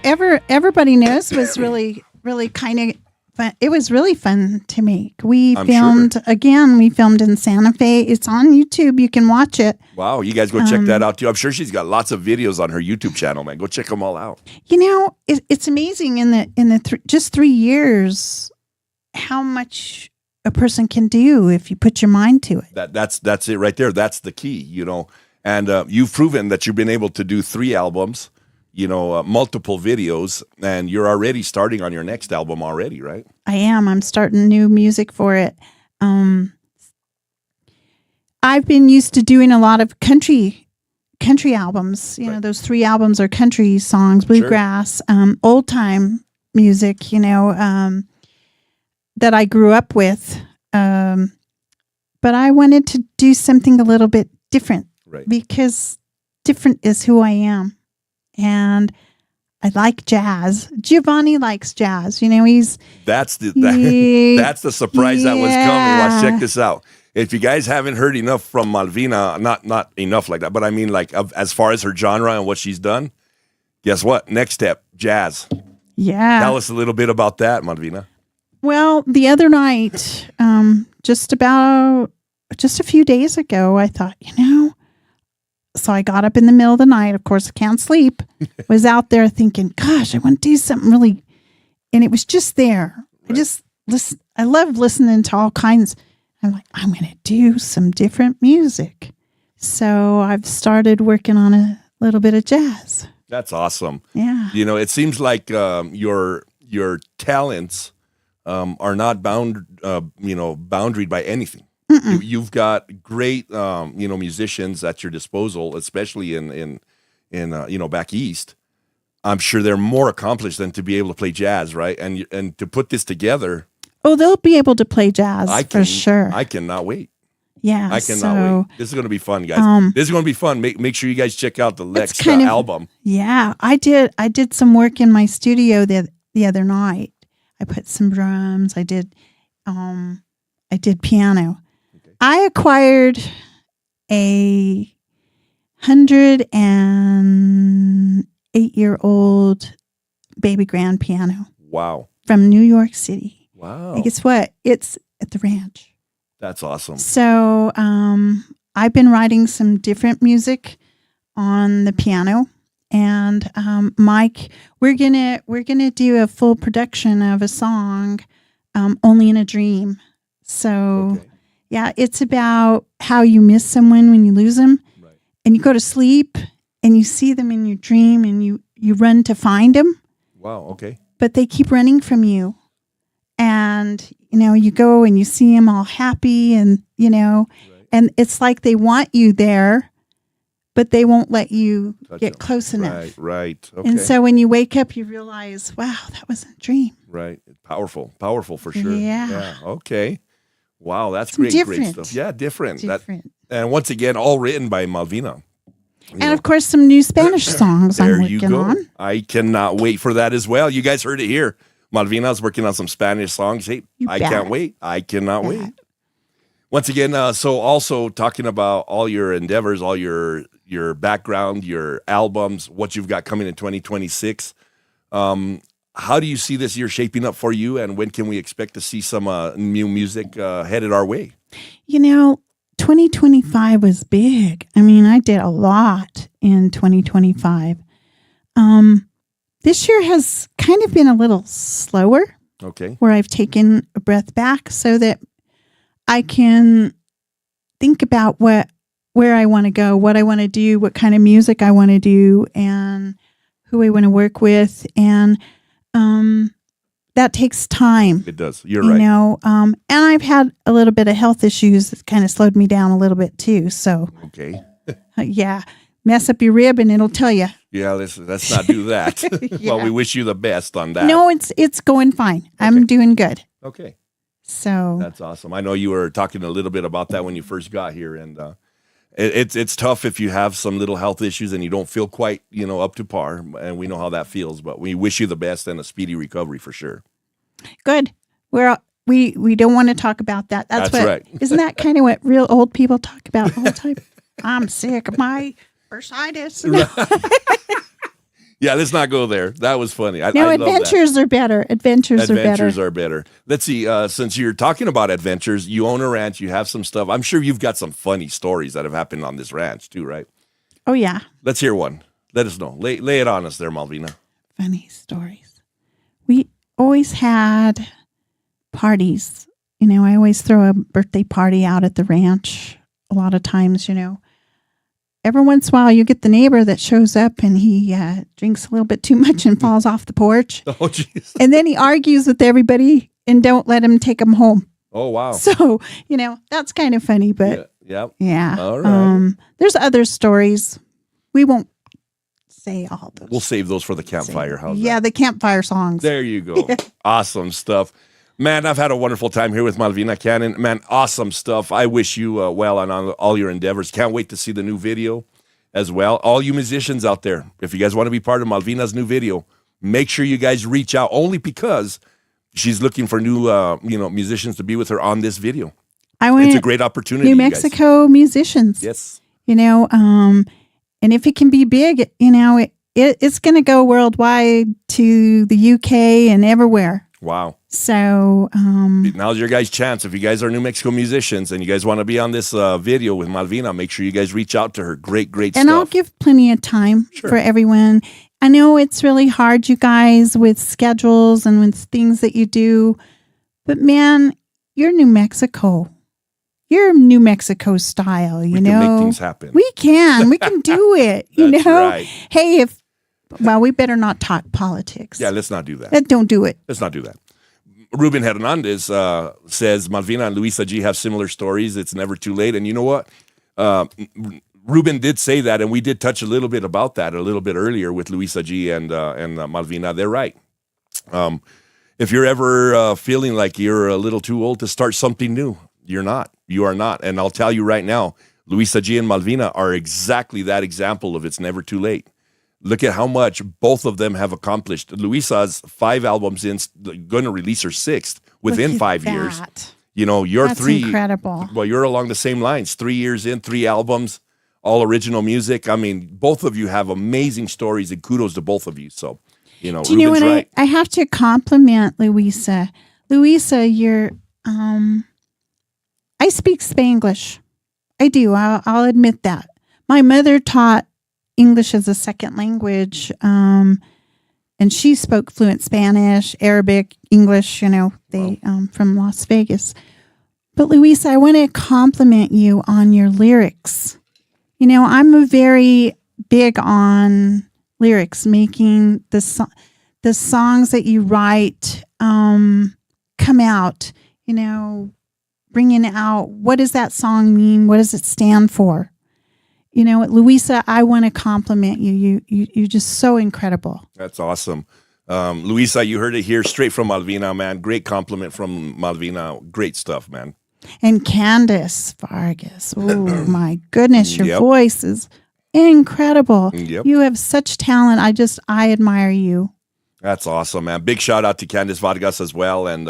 Everybody knows was really, really kind of fun. It was really fun to make. We filmed in Santa Fe. It's on YouTube. You can watch it. Wow, you guys go check that out too. I'm sure she's got lots of videos on her YouTube channel, man. Go check them all out. It's amazing just 3 years how much a person can do if you put your mind to it. That's it right there. That's the key, And you've proven that you've been able to do 3 albums, multiple videos, and you're already starting on your next album already, right? I am. I'm starting new music for it. I've been used to doing a lot of country albums. Right. Those 3 albums are country songs, bluegrass, old time music, that I grew up with. But I wanted to do something a little bit different, right? Because different is who I am. And I like jazz. Giovanni likes jazz. That's the surprise that was coming. Watch, check this out. If you guys haven't heard enough from Malvina, not enough like that, but I mean as far as her genre and what she's done, guess what? Next step, jazz. Yeah. Tell us a little bit about that, Malvina. Well, the other night, just a few days ago, I thought, So I got up in the middle of the night. Of course, I can't sleep. Was out there thinking, gosh, I want to do something really. And it was just there. Right. I just listen. I love listening to all kinds. I'm like, I'm going to do some different music. So I've started working on a little bit of jazz. That's awesome. Yeah. You know, it seems like your talents are not boundaried by anything. You've got great, musicians at your disposal, especially in back east. I'm sure they're more accomplished than to be able to play jazz, right? And to put this together. Oh, they'll be able to play jazz for sure. I cannot wait. Yeah, I cannot wait. This is going to be fun, guys. This is going to be fun. Make sure you guys check out the next album. Yeah, I did some work in my studio the other night. I put some drums. I did piano. Okay. I acquired a 108-year-old baby grand piano. Wow. From New York City. Wow. And guess what? It's at the ranch. That's awesome. So I've been writing some different music on the piano, and Mike, we're gonna do a full production of a song, "Only in a Dream." So yeah, it's about how you miss someone when you lose them, right. And you go to sleep and you see them in your dream, and you run to find them. Wow. Okay. But they keep running from you. And, you go and you see them all happy and, right. And it's like they want you there, but they won't let you get close enough. Right. Okay. And so when you wake up, you realize, wow, that was a dream. Right. Powerful for sure. Yeah. Okay. Wow. That's great stuff. Yeah. Different. And once again, all written by Malvina. And of course, some new Spanish songs I'm working on. I cannot wait for that as well. You guys heard it here. Malvina's working on some Spanish songs. Hey, can't wait. I cannot wait. Once again, so also talking about all your endeavors, all your background, your albums, what you've got coming in 2026. How do you see this year shaping up for you, and when can we expect to see some new music headed our way? 2025 was big. I mean, I did a lot in 2025. This year has kind of been a little slower. Okay. Where I've taken a breath back so that I can think about where I want to go, what I want to do, what kind of music I want to do, and who I want to work with. And that takes time. It does. You're right. And I've had a little bit of health issues that kind of slowed me down a little bit too. So, okay. Yeah. Mess up your rib and it'll tell you. Yeah, let's not do that. Yeah. Well, we wish you the best on that. No, it's going fine. Okay. I'm doing good. Okay. So that's awesome. I know you were talking a little bit about that when you first got here, and it's tough if you have some little health issues and you don't feel quite up to par, and we know how that feels. But we wish you the best and a speedy recovery for sure. Good. We don't want to talk about that. That's right. Isn't that kind of what real old people talk about all the time? I'm sick of my bursitis. Yeah, let's not go there. That was funny. I adventures are better. Adventures are better. Let's see. Since you're talking about adventures, you own a ranch. You have some stuff. I'm sure you've got some funny stories that have happened on this ranch too, right? Oh, yeah. Let's hear one. Let us know. Lay it on us there, Malvina. Funny stories. We always had parties. I always throw a birthday party out at the ranch. A lot of times, every once in a while you get the neighbor that shows up and he drinks a little bit too much and falls off the porch. Oh, jeez. And then he argues with everybody and don't let him take him home. Oh, wow. So, that's kind of funny, but yeah. All right. There's other stories. We won't say all those. We'll save those for the campfire. How's that? The campfire songs. There you go. Awesome stuff. Man, I've had a wonderful time here with Malvina Canon. Man, awesome stuff. I wish you well on all your endeavors. Can't wait to see the new video as well. All you musicians out there, if you guys want to be part of Malvina's new video, make sure you guys reach out, only because she's looking for new musicians to be with her on this video. It's a great opportunity. New Mexico musicians. Yes. And if it can be big, it's going to go worldwide to the UK and everywhere. Wow. So now's your guys' chance. If you guys are New Mexico musicians and you guys want to be on this video with Malvina, make sure you guys reach out to her. Great and stuff. I'll give plenty of time for everyone. I know it's really hard, you guys, with schedules and with things that you do. But man, you're New Mexico. You're New Mexico style, you know. We can make things happen. We can do it, you That's know. right. Hey, we better not talk politics. Yeah, let's not do that. Don't do it. Let's not do that. Ruben Hernandez says Malvina and Luisa G have similar stories. It's never too late. And you know what? Ruben did say that, and we did touch a little bit about that a little bit earlier with Luisa G and Malvina. They're right. If you're ever feeling like you're a little too old to start something new, you're not. You are not. And I'll tell you right now, Luisa G and Malvina are exactly that example of it's never too late. Look at how much both of them have accomplished. Luisa's 5 albums in, going to release her 6th within 5 years. You know, you're That's 3. Incredible. Well, you're along the same lines. 3 years in, 3 albums, all original music. I mean, both of you have amazing stories, and kudos to both of you. So, you know, do you Ruben's know what? right. I have to compliment Luisa. Luisa, you're. I speak Spanglish. I do. I'll admit that. My mother taught English as a second language, and she spoke fluent Spanish, Arabic, English, you know, from Las Vegas. But Luisa, I want to compliment you on your lyrics. You know, I'm very big on lyrics, making the songs that you write come out, you know, bringing out, what does that song mean? What does it stand for? You know, Luisa, I want to compliment you. You're just so incredible. That's awesome. Luisa, you heard it here straight from Malvina, man. Great compliment from Malvina. Great stuff, man. And Candace Vargas. Oh, my goodness. Your voice is incredible. Yep. You have such talent. I admire you. That's awesome, man. Big shout out to Candace Vargas as well. And,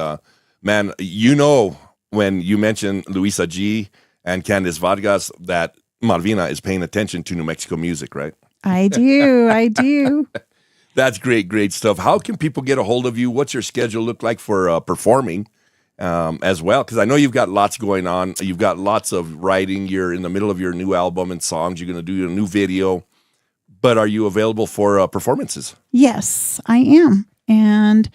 man, you know, when you mention Luisa G and Candace Vargas, that Malvina is paying attention to New Mexico music, right? I do. I do. That's great stuff. How can people get a hold of you? What's your schedule look like for performing as well? Because I know you've got lots going on. You've got lots of writing. You're in the middle of your new album and songs. You're going to do a new video. But are you available for performances? Yes, I am. And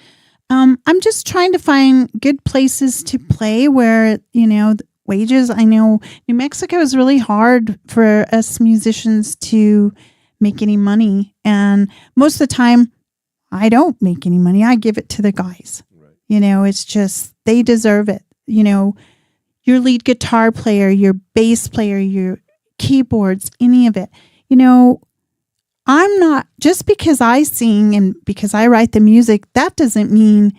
I'm just trying to find good places to play where, you know, wages. I know New Mexico is really hard for us musicians to make any money. And most of the time, I don't make any money. I give it to the guys. Right. You know, it's just, they deserve it. You know, your lead guitar player, your bass player, your keyboards, any of it. You know, I'm not, just because I sing and because I write the music, that doesn't mean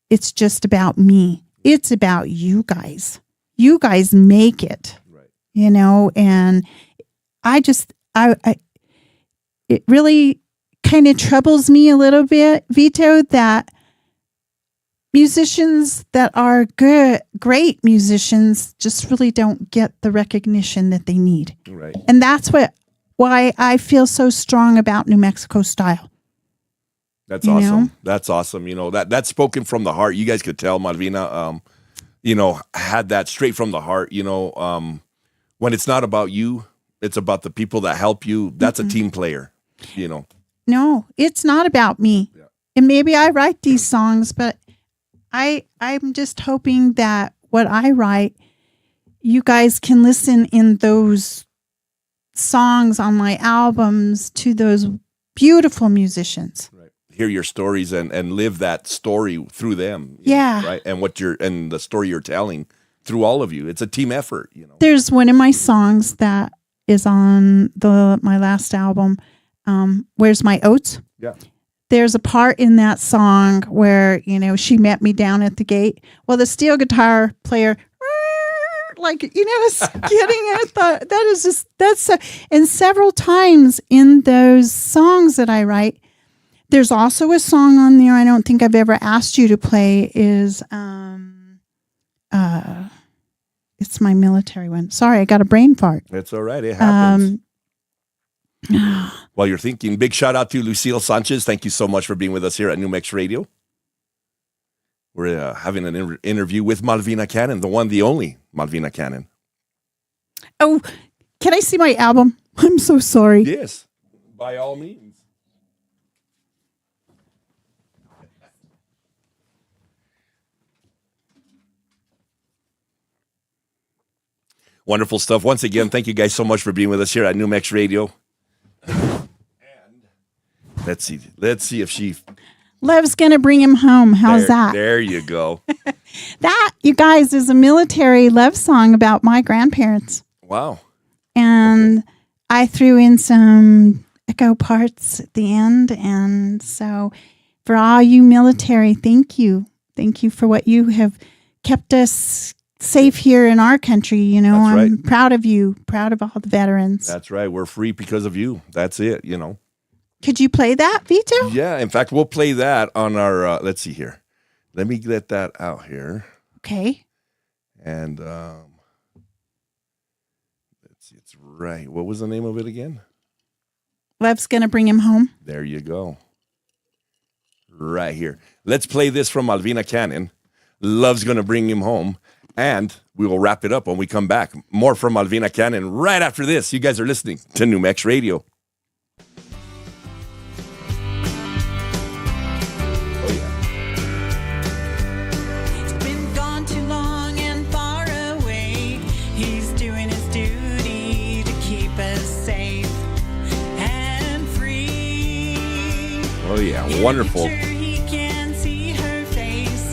it's just about me. It's about you guys. You guys make it, right. You know, and it really kind of troubles me a little bit, Vito, that musicians that are great musicians just really don't get the recognition that they need. Right. And that's why I feel so strong about New Mexico style. That's awesome. That's awesome. You know, that's spoken from the heart. You guys could tell Malvina, you know, had that straight from the heart. You know, when it's not about you, it's about the people that help you. That's a team player, you know. No, it's not about me. Yeah. And maybe I write these songs, but I'm just hoping that what I write, you guys can listen in those songs on my albums to those beautiful musicians. Right. Hear your stories and live that story through them. Yeah. Know, right. And the story you're telling through all of you. It's a team effort, you know. There's one of my songs that is on my last album, Where's My Oats? Yeah. There's a part in that song where, you know, she met me down at the gate. Well, the steel guitar player, like, you know, is getting at that's so, and several times in those songs that I write, there's also a song on there I don't think I've ever asked you to play is, it's my military one. Sorry, I got a brain fart. It's all right. It happens. While you're thinking, big shout out to Lucille Sanchez. Thank you so much for being with us here at New Mex Radio. We're having an interview with Malvina Canon, the one, the only Malvina Canon. Oh, can I see my album? I'm so sorry. Yes, by all means. Wonderful stuff. Once again, thank you guys so much for being with us here at New Mex Radio. And let's see if she... Love's gonna bring him home. How's that? There you go. That, you guys, is a military love song about my grandparents. Wow. And I threw in some echo parts at the end. And so for all you military, thank you. Thank you for what you have kept us safe here in our country. You know, That's I'm right. proud of you, proud of all the veterans. That's right. We're free because of you. That's it, you know. Could you play that, Vito? Yeah. In fact, we'll play that on our, let's see here. Let me get that out here. Okay. And let's see. It's right. What was the name of it again? Love's gonna bring him home. There you go. Right here. Let's play this from Malvina Canon. Love's gonna bring him home. And we will wrap it up when we come back. More from Malvina Canon right after this. You guys are listening to New Mex Radio. Oh, yeah. He's been gone too long and far away. He's doing his duty to keep us safe and free. Oh, yeah. Wonderful. He can see her face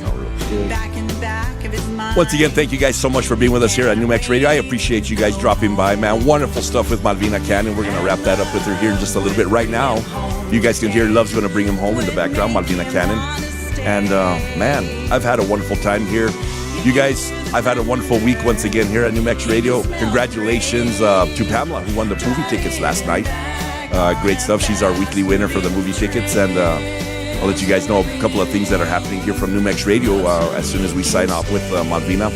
back in the back of his mind. Once again, thank you guys so much for being with us here at New Mex Radio. I appreciate you guys dropping by, man. Wonderful stuff with Malvina Canon. We're going to wrap that up with her here in just a little bit right now. You guys can hear Love's going to bring him home in the background, Malvina Canon. And, man, I've had a wonderful time here. You guys, I've had a wonderful week once again here at New Mex Radio. Congratulations to Pamela, who won the movie tickets last night. Great stuff. She's our weekly winner for the movie tickets. And I'll let you guys know a couple of things that are happening here from New Mex Radio as soon as we sign off with Malvina.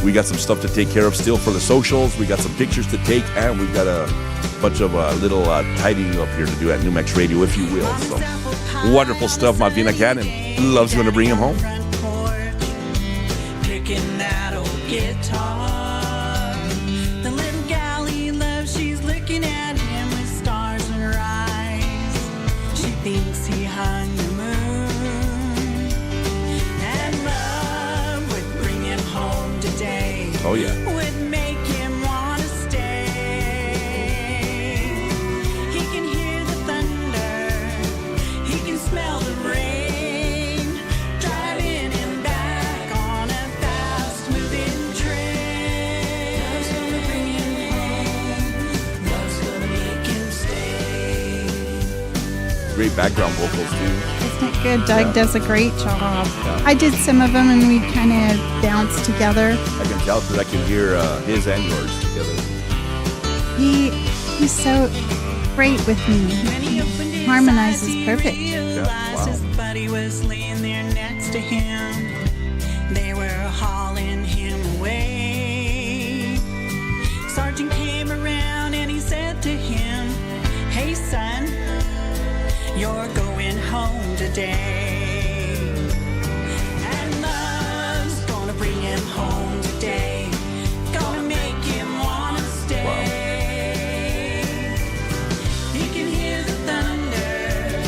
We got some stuff to take care of still for the socials. We got some pictures to take, and we've got a bunch of little tidying up here to do at New Mex Radio, if you will. So wonderful stuff. Malvina Canon. Love's going to bring him home. Picking that old guitar. The little gal he loves, she's looking at him with stars in her eyes. She thinks he hung the moon. And love would bring him home today. Oh, yeah. Would make him want to stay. He can hear the thunder. He can smell the rain. Driving him back on a fast-moving train. Love's gonna bring him home. Love's gonna make him stay. Great background vocals, too. Isn't it good? Doug does a great job. I did some of them, and we kind of bounced together. I can tell because I can hear his and yours together. He's so great with me. He harmonizes perfect. wow. His buddy was laying there next to him. They were hauling him away. Sergeant came around and he said to him, "Hey son, you're going home today." And love's gonna bring him home today. Gonna make him wanna stay. He can hear the thunder.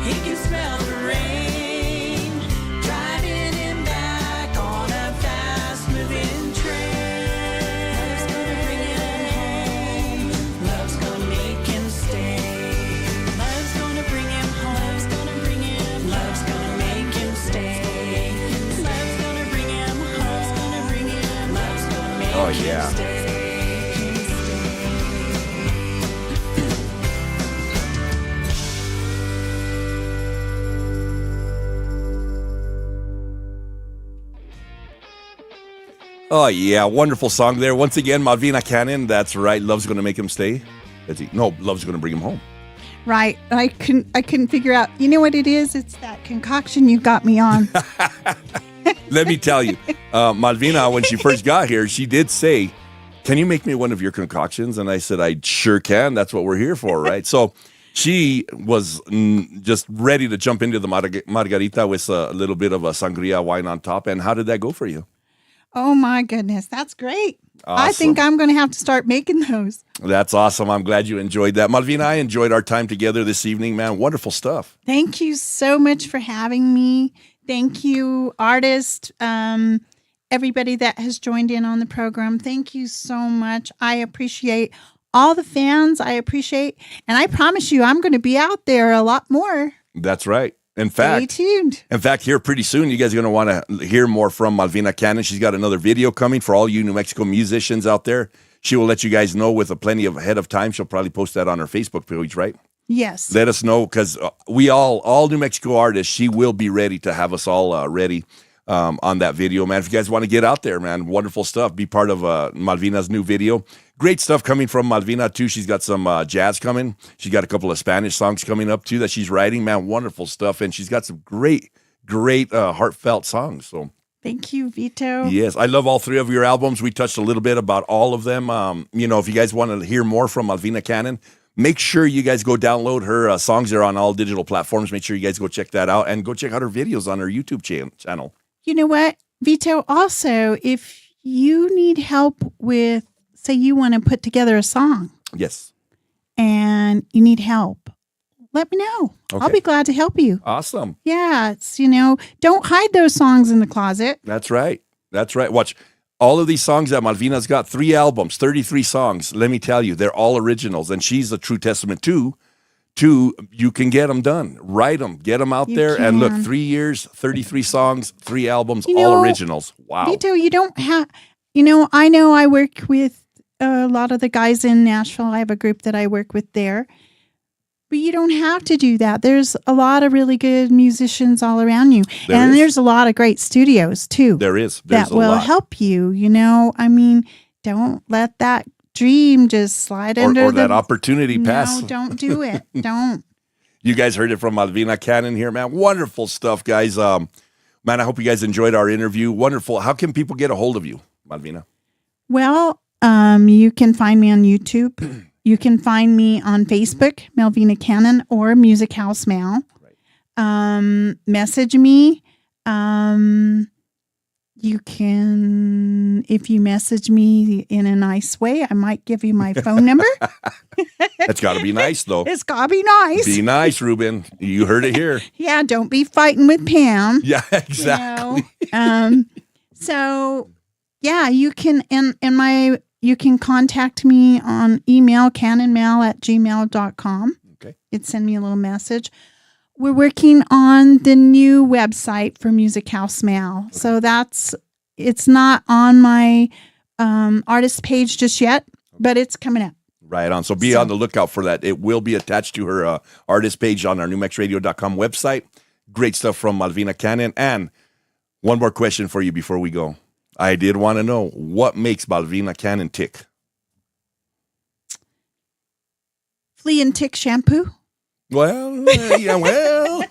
He can smell the rain. Driving him back on a fast-moving train. Love's gonna bring him home. Love's gonna make him stay. Love's gonna bring him home. Love's gonna bring him. Love's gonna make him stay. Love's gonna bring him home. Love's gonna bring him. Love's gonna make Oh, him yeah. stay. Oh, yeah. Wonderful song there. Once again, Malvina Canon. That's right. Love's going to make him stay. No, Love's going to bring him home. Right. I couldn't figure out. You know what it is? It's that concoction you got me on. Let me tell you, Malvina, when she first got here, she did say, "Can you make me one of your concoctions?" And I said, "I sure can. That's what we're here for, right?" So She was just ready to jump into the margarita with a little bit of a sangria wine on top. And how did that go for you? Oh, my goodness. That's great. Awesome. I think I'm going to have to start making those. That's awesome. I'm glad you enjoyed that. Malvina, I enjoyed our time together this evening, man. Wonderful stuff. Thank you so much for having me. Thank you, artist, everybody that has joined in on the program. Thank you so much. I appreciate all the fans. And I promise you, I'm going to be out there a lot more. That's right. In Stay tuned. Here pretty soon, you guys are going to want to hear more from Malvina Canon. She's got another video coming for all you New Mexico musicians out there. She will let you guys know with plenty of ahead of time. She'll probably post that on her Facebook page, right? Yes. Let us know, because we all New Mexico artists, she will be ready to have us all ready on that video, man. If you guys want to get out there, man, wonderful stuff. Be part of Malvina's new video. Great stuff coming from Malvina, too. She's got some jazz coming. She's got a couple of Spanish songs coming up, too, that she's writing. Man, wonderful stuff. And she's got some great heartfelt songs. So thank you, Vito. yes, I love all three of your albums. We touched a little bit about all of them. If you guys want to hear more from Malvina Canon, make sure you guys go download her songs. They're on all digital platforms. Make sure you guys go check that out, and go check out her videos on her YouTube channel. You know what, Vito? Also, if you need help with, say you want to put together a song. Yes. And you need help, let me know. Okay. I'll be glad to help you. Awesome. Yeah, it's, don't hide those songs in the closet. That's right. Watch. All of these songs that Malvina's got, 3 albums, 33 songs. Let me tell you, they're all originals. And she's a true testament to you can get them done. Write them. Get them out there. Can. And look, 3 years, 33 songs, 3 albums, all originals. Wow. Vito, you don't have, I know I work with a lot of the guys in Nashville. I have a group that I work with there. But you don't have to do that. There's a lot of really good musicians all around you. There's a lot of great studios, too. There's that a will lot. help you, don't let that dream just slide under or that opportunity pass. No, don't do it. Don't. You guys heard it from Malvina Canon here, man. Wonderful stuff, guys. Man, I hope you guys enjoyed our interview. Wonderful. How can people get a hold of you, Malvina? Well, you can find me on YouTube. You can find me on Facebook, Malvina Canon, or Music House Mal. Right. Message me. You can, if you message me in a nice way, I might give you my phone number. It's got to be nice, though. It's got to be nice. Be nice, Ruben. You heard it here. Yeah, don't be fighting with Pam. Yeah, exactly. So, yeah, you can, you can contact me on email, canonmal@gmail.com. Okay. You'd send me a little message. We're working on the new website for Music House Mal. Okay. So it's not on my artist page just yet, but it's coming up. Right on. So be on the lookout for that. It will be attached to her artist page on our newmexradio.com website. Great stuff from Malvina Canon. And one more question for you before we go. I did want to know, what makes Malvina Canon tick? Flea and tick shampoo. Well, yeah, well.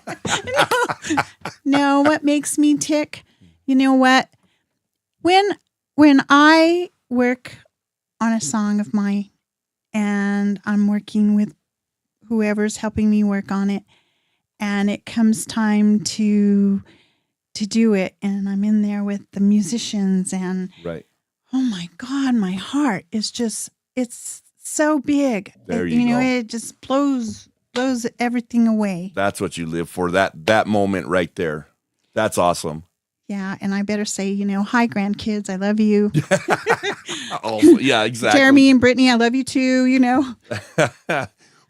No, what makes me tick? You know what? When I work on a song of mine and I'm working with whoever's helping me work on it, and it comes time to do it, and I'm in there with the musicians, and right. Oh my God, my heart is just, it's so big. There you go. It just blows everything away. That's what you live for, that moment right there. That's awesome. Yeah, and I better say, hi, grandkids, I love you. Oh, yeah, exactly. Jeremy and Brittany, I love you too,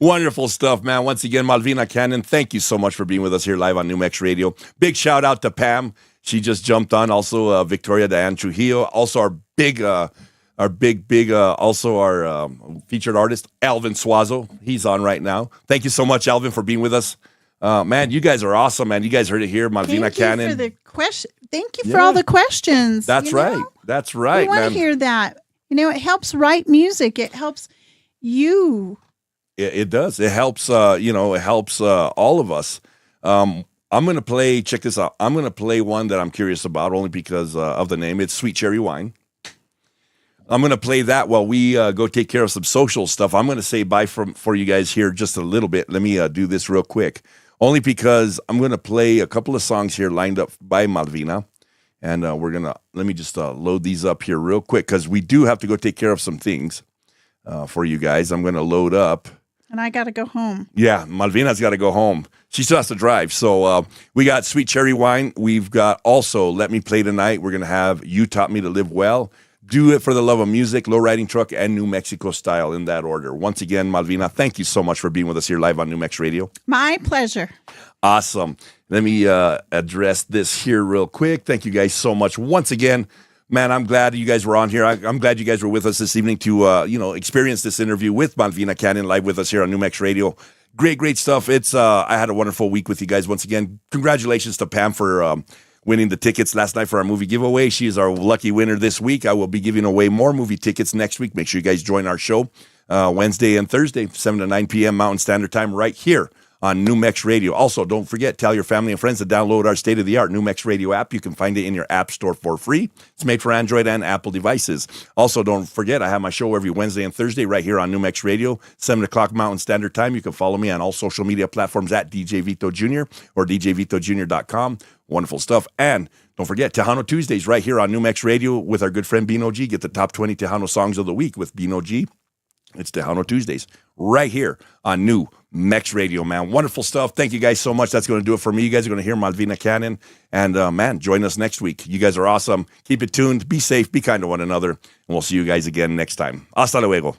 Wonderful stuff, man. Once again, Malvina Canon, thank you so much for being with us here live on New Mex Radio. Big shout out to Pam. She just jumped on. Also, Victoria Diane Trujillo. Also, our featured artist, Alvin Suazo. He's on right now. Thank you so much, Alvin, for being with us. Man, you guys are awesome, man. You guys heard it here, Malvina Canon. For the question. Thank you for all the questions. That's right. That's right, man. We want to hear that. It helps write music. It helps you. It does. It helps, it helps all of us. I'm going to play, check this out. I'm going to play one that I'm curious about only because of the name. It's Sweet Cherry Wine. I'm going to play that while we go take care of some social stuff. I'm going to say bye for you guys here just a little bit. Let me do this real quick. Only because I'm going to play a couple of songs here lined up by Malvina. And let me just load these up here real quick because we do have to go take care of some things for you guys. I'm going to load up. And I got to go home. Yeah, Malvina's got to go home. She still has to drive. So we got Sweet Cherry Wine. We've got also Let Me Play Tonight. We're going to have You Taught Me to Live Well. Do It for the Love of Music, Low Riding Truck, and New Mexico Style in that order. Once again, Malvina, thank you so much for being with us here live on New Mex Radio. My pleasure. Awesome. Let me address this here real quick. Thank you guys so much. Once again, man, I'm glad you guys were on here. I'm glad you guys were with us this evening to experience this interview with Malvina Canon live with us here on New Mex Radio. Great stuff. It's I had a wonderful week with you guys once again. Congratulations to Pam for winning the tickets last night for our movie giveaway. She is our lucky winner this week. I will be giving away more movie tickets next week. Make sure you guys join our show Wednesday and Thursday, 7 to 9 p.m. Mountain Standard Time right here on New Mex Radio. Also, don't forget, tell your family and friends to download our state-of-the-art New Mex Radio app. You can find it in your app store for free. It's made for Android and Apple devices. Also, don't forget, I have my show every Wednesday and Thursday right here on New Mex Radio, 7 o'clock Mountain Standard Time. You can follow me on all social media platforms at DJ Vito Jr. or djvitojr.com. Wonderful stuff. And don't forget, Tejano Tuesdays right here on New Mex Radio with our good friend Bino G. Get the top 20 Tejano songs of the week with Bino G. It's Tejano Tuesdays right here on New Mex Radio, man. Wonderful stuff. Thank you guys so much. That's going to do it for me. You guys are going to hear Malvina Canon. And, man, join us next week. You guys are awesome. Keep it tuned. Be safe. Be kind to one another. And we'll see you guys again next time. Hasta luego.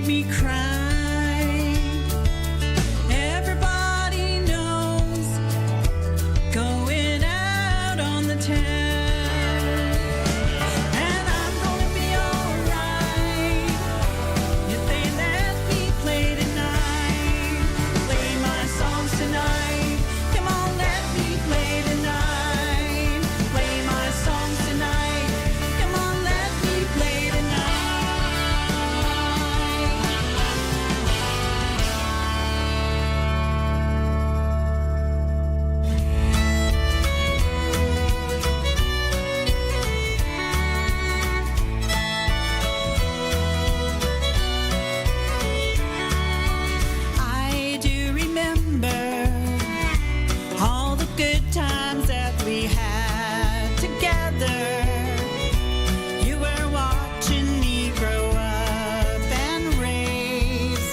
me cry. Everybody knows going out on the town, and I'm gonna be alright if they let me play tonight. Play my songs tonight. Come on, let me play tonight. Play my songs tonight. Come on, let me play tonight. I do remember all the good times that we had together. You were watching me grow up and raise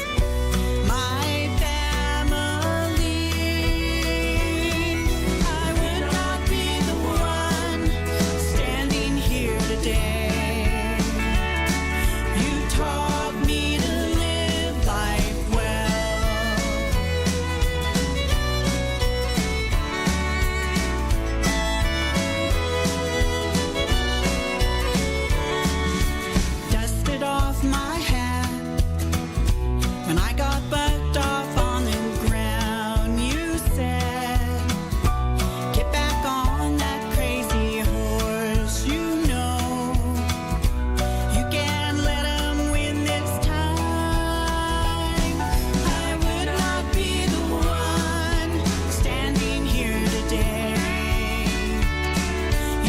my family. I would not be the one standing here today. You taught me to live life well. Dusted off my hat when I got bucked off on the ground. You said, get back on that crazy horse. You know you can't let 'em win this time. I would not be the one standing here today.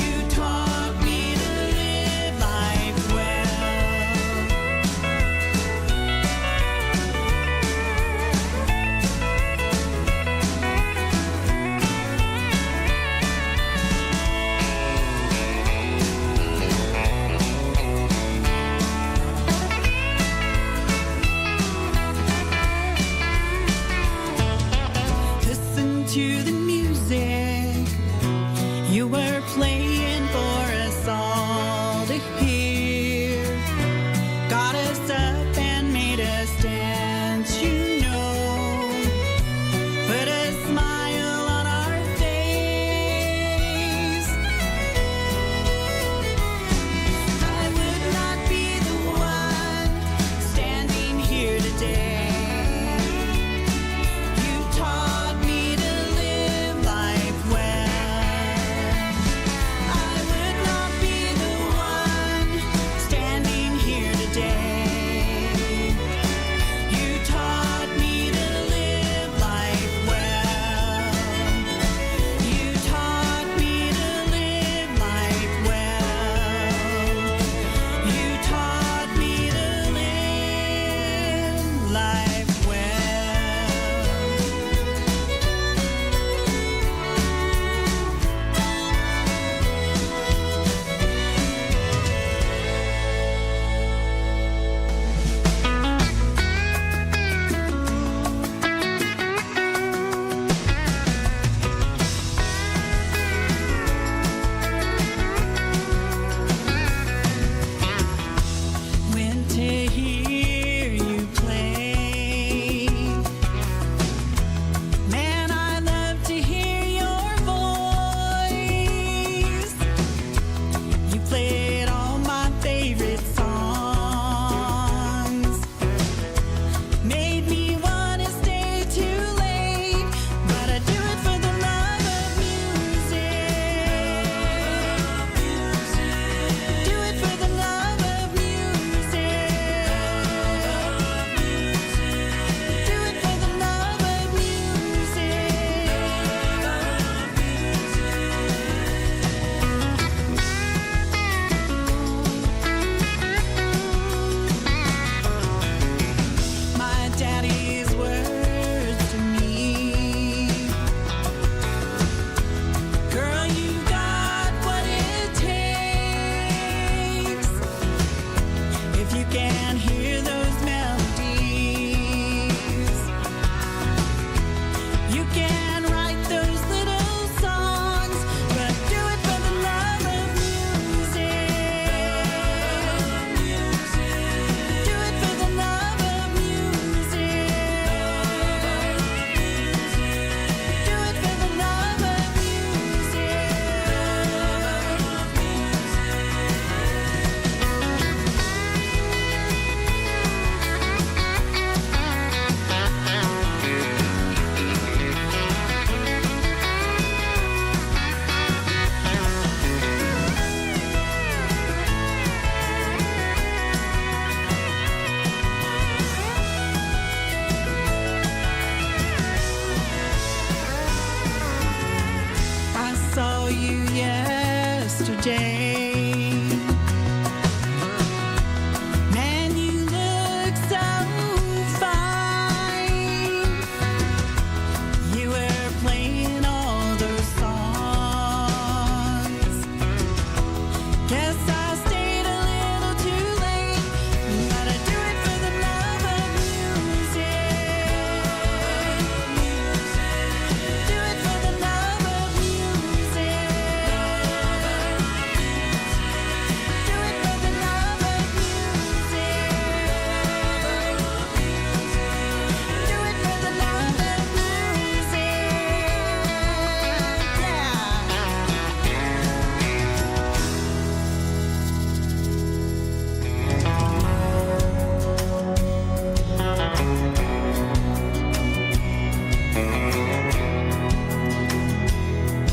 You taught me to live life well. Listen to the music you were playing for us all to hear. Got us up and made us dance, you know. Put a smile on our face. I would not be the one standing here today. You taught me to live life well. I would not be the one standing here today. You taught me to live life well. You taught me to live life well. You taught me to live life well. When to hear you play, man, I love to hear your voice. You played all my favorite songs, made me wanna stay too late, but I do it for the love of music. Do it for the love of music. Do it for the love of music. My daddy's words to me, girl, you got what it takes. If you can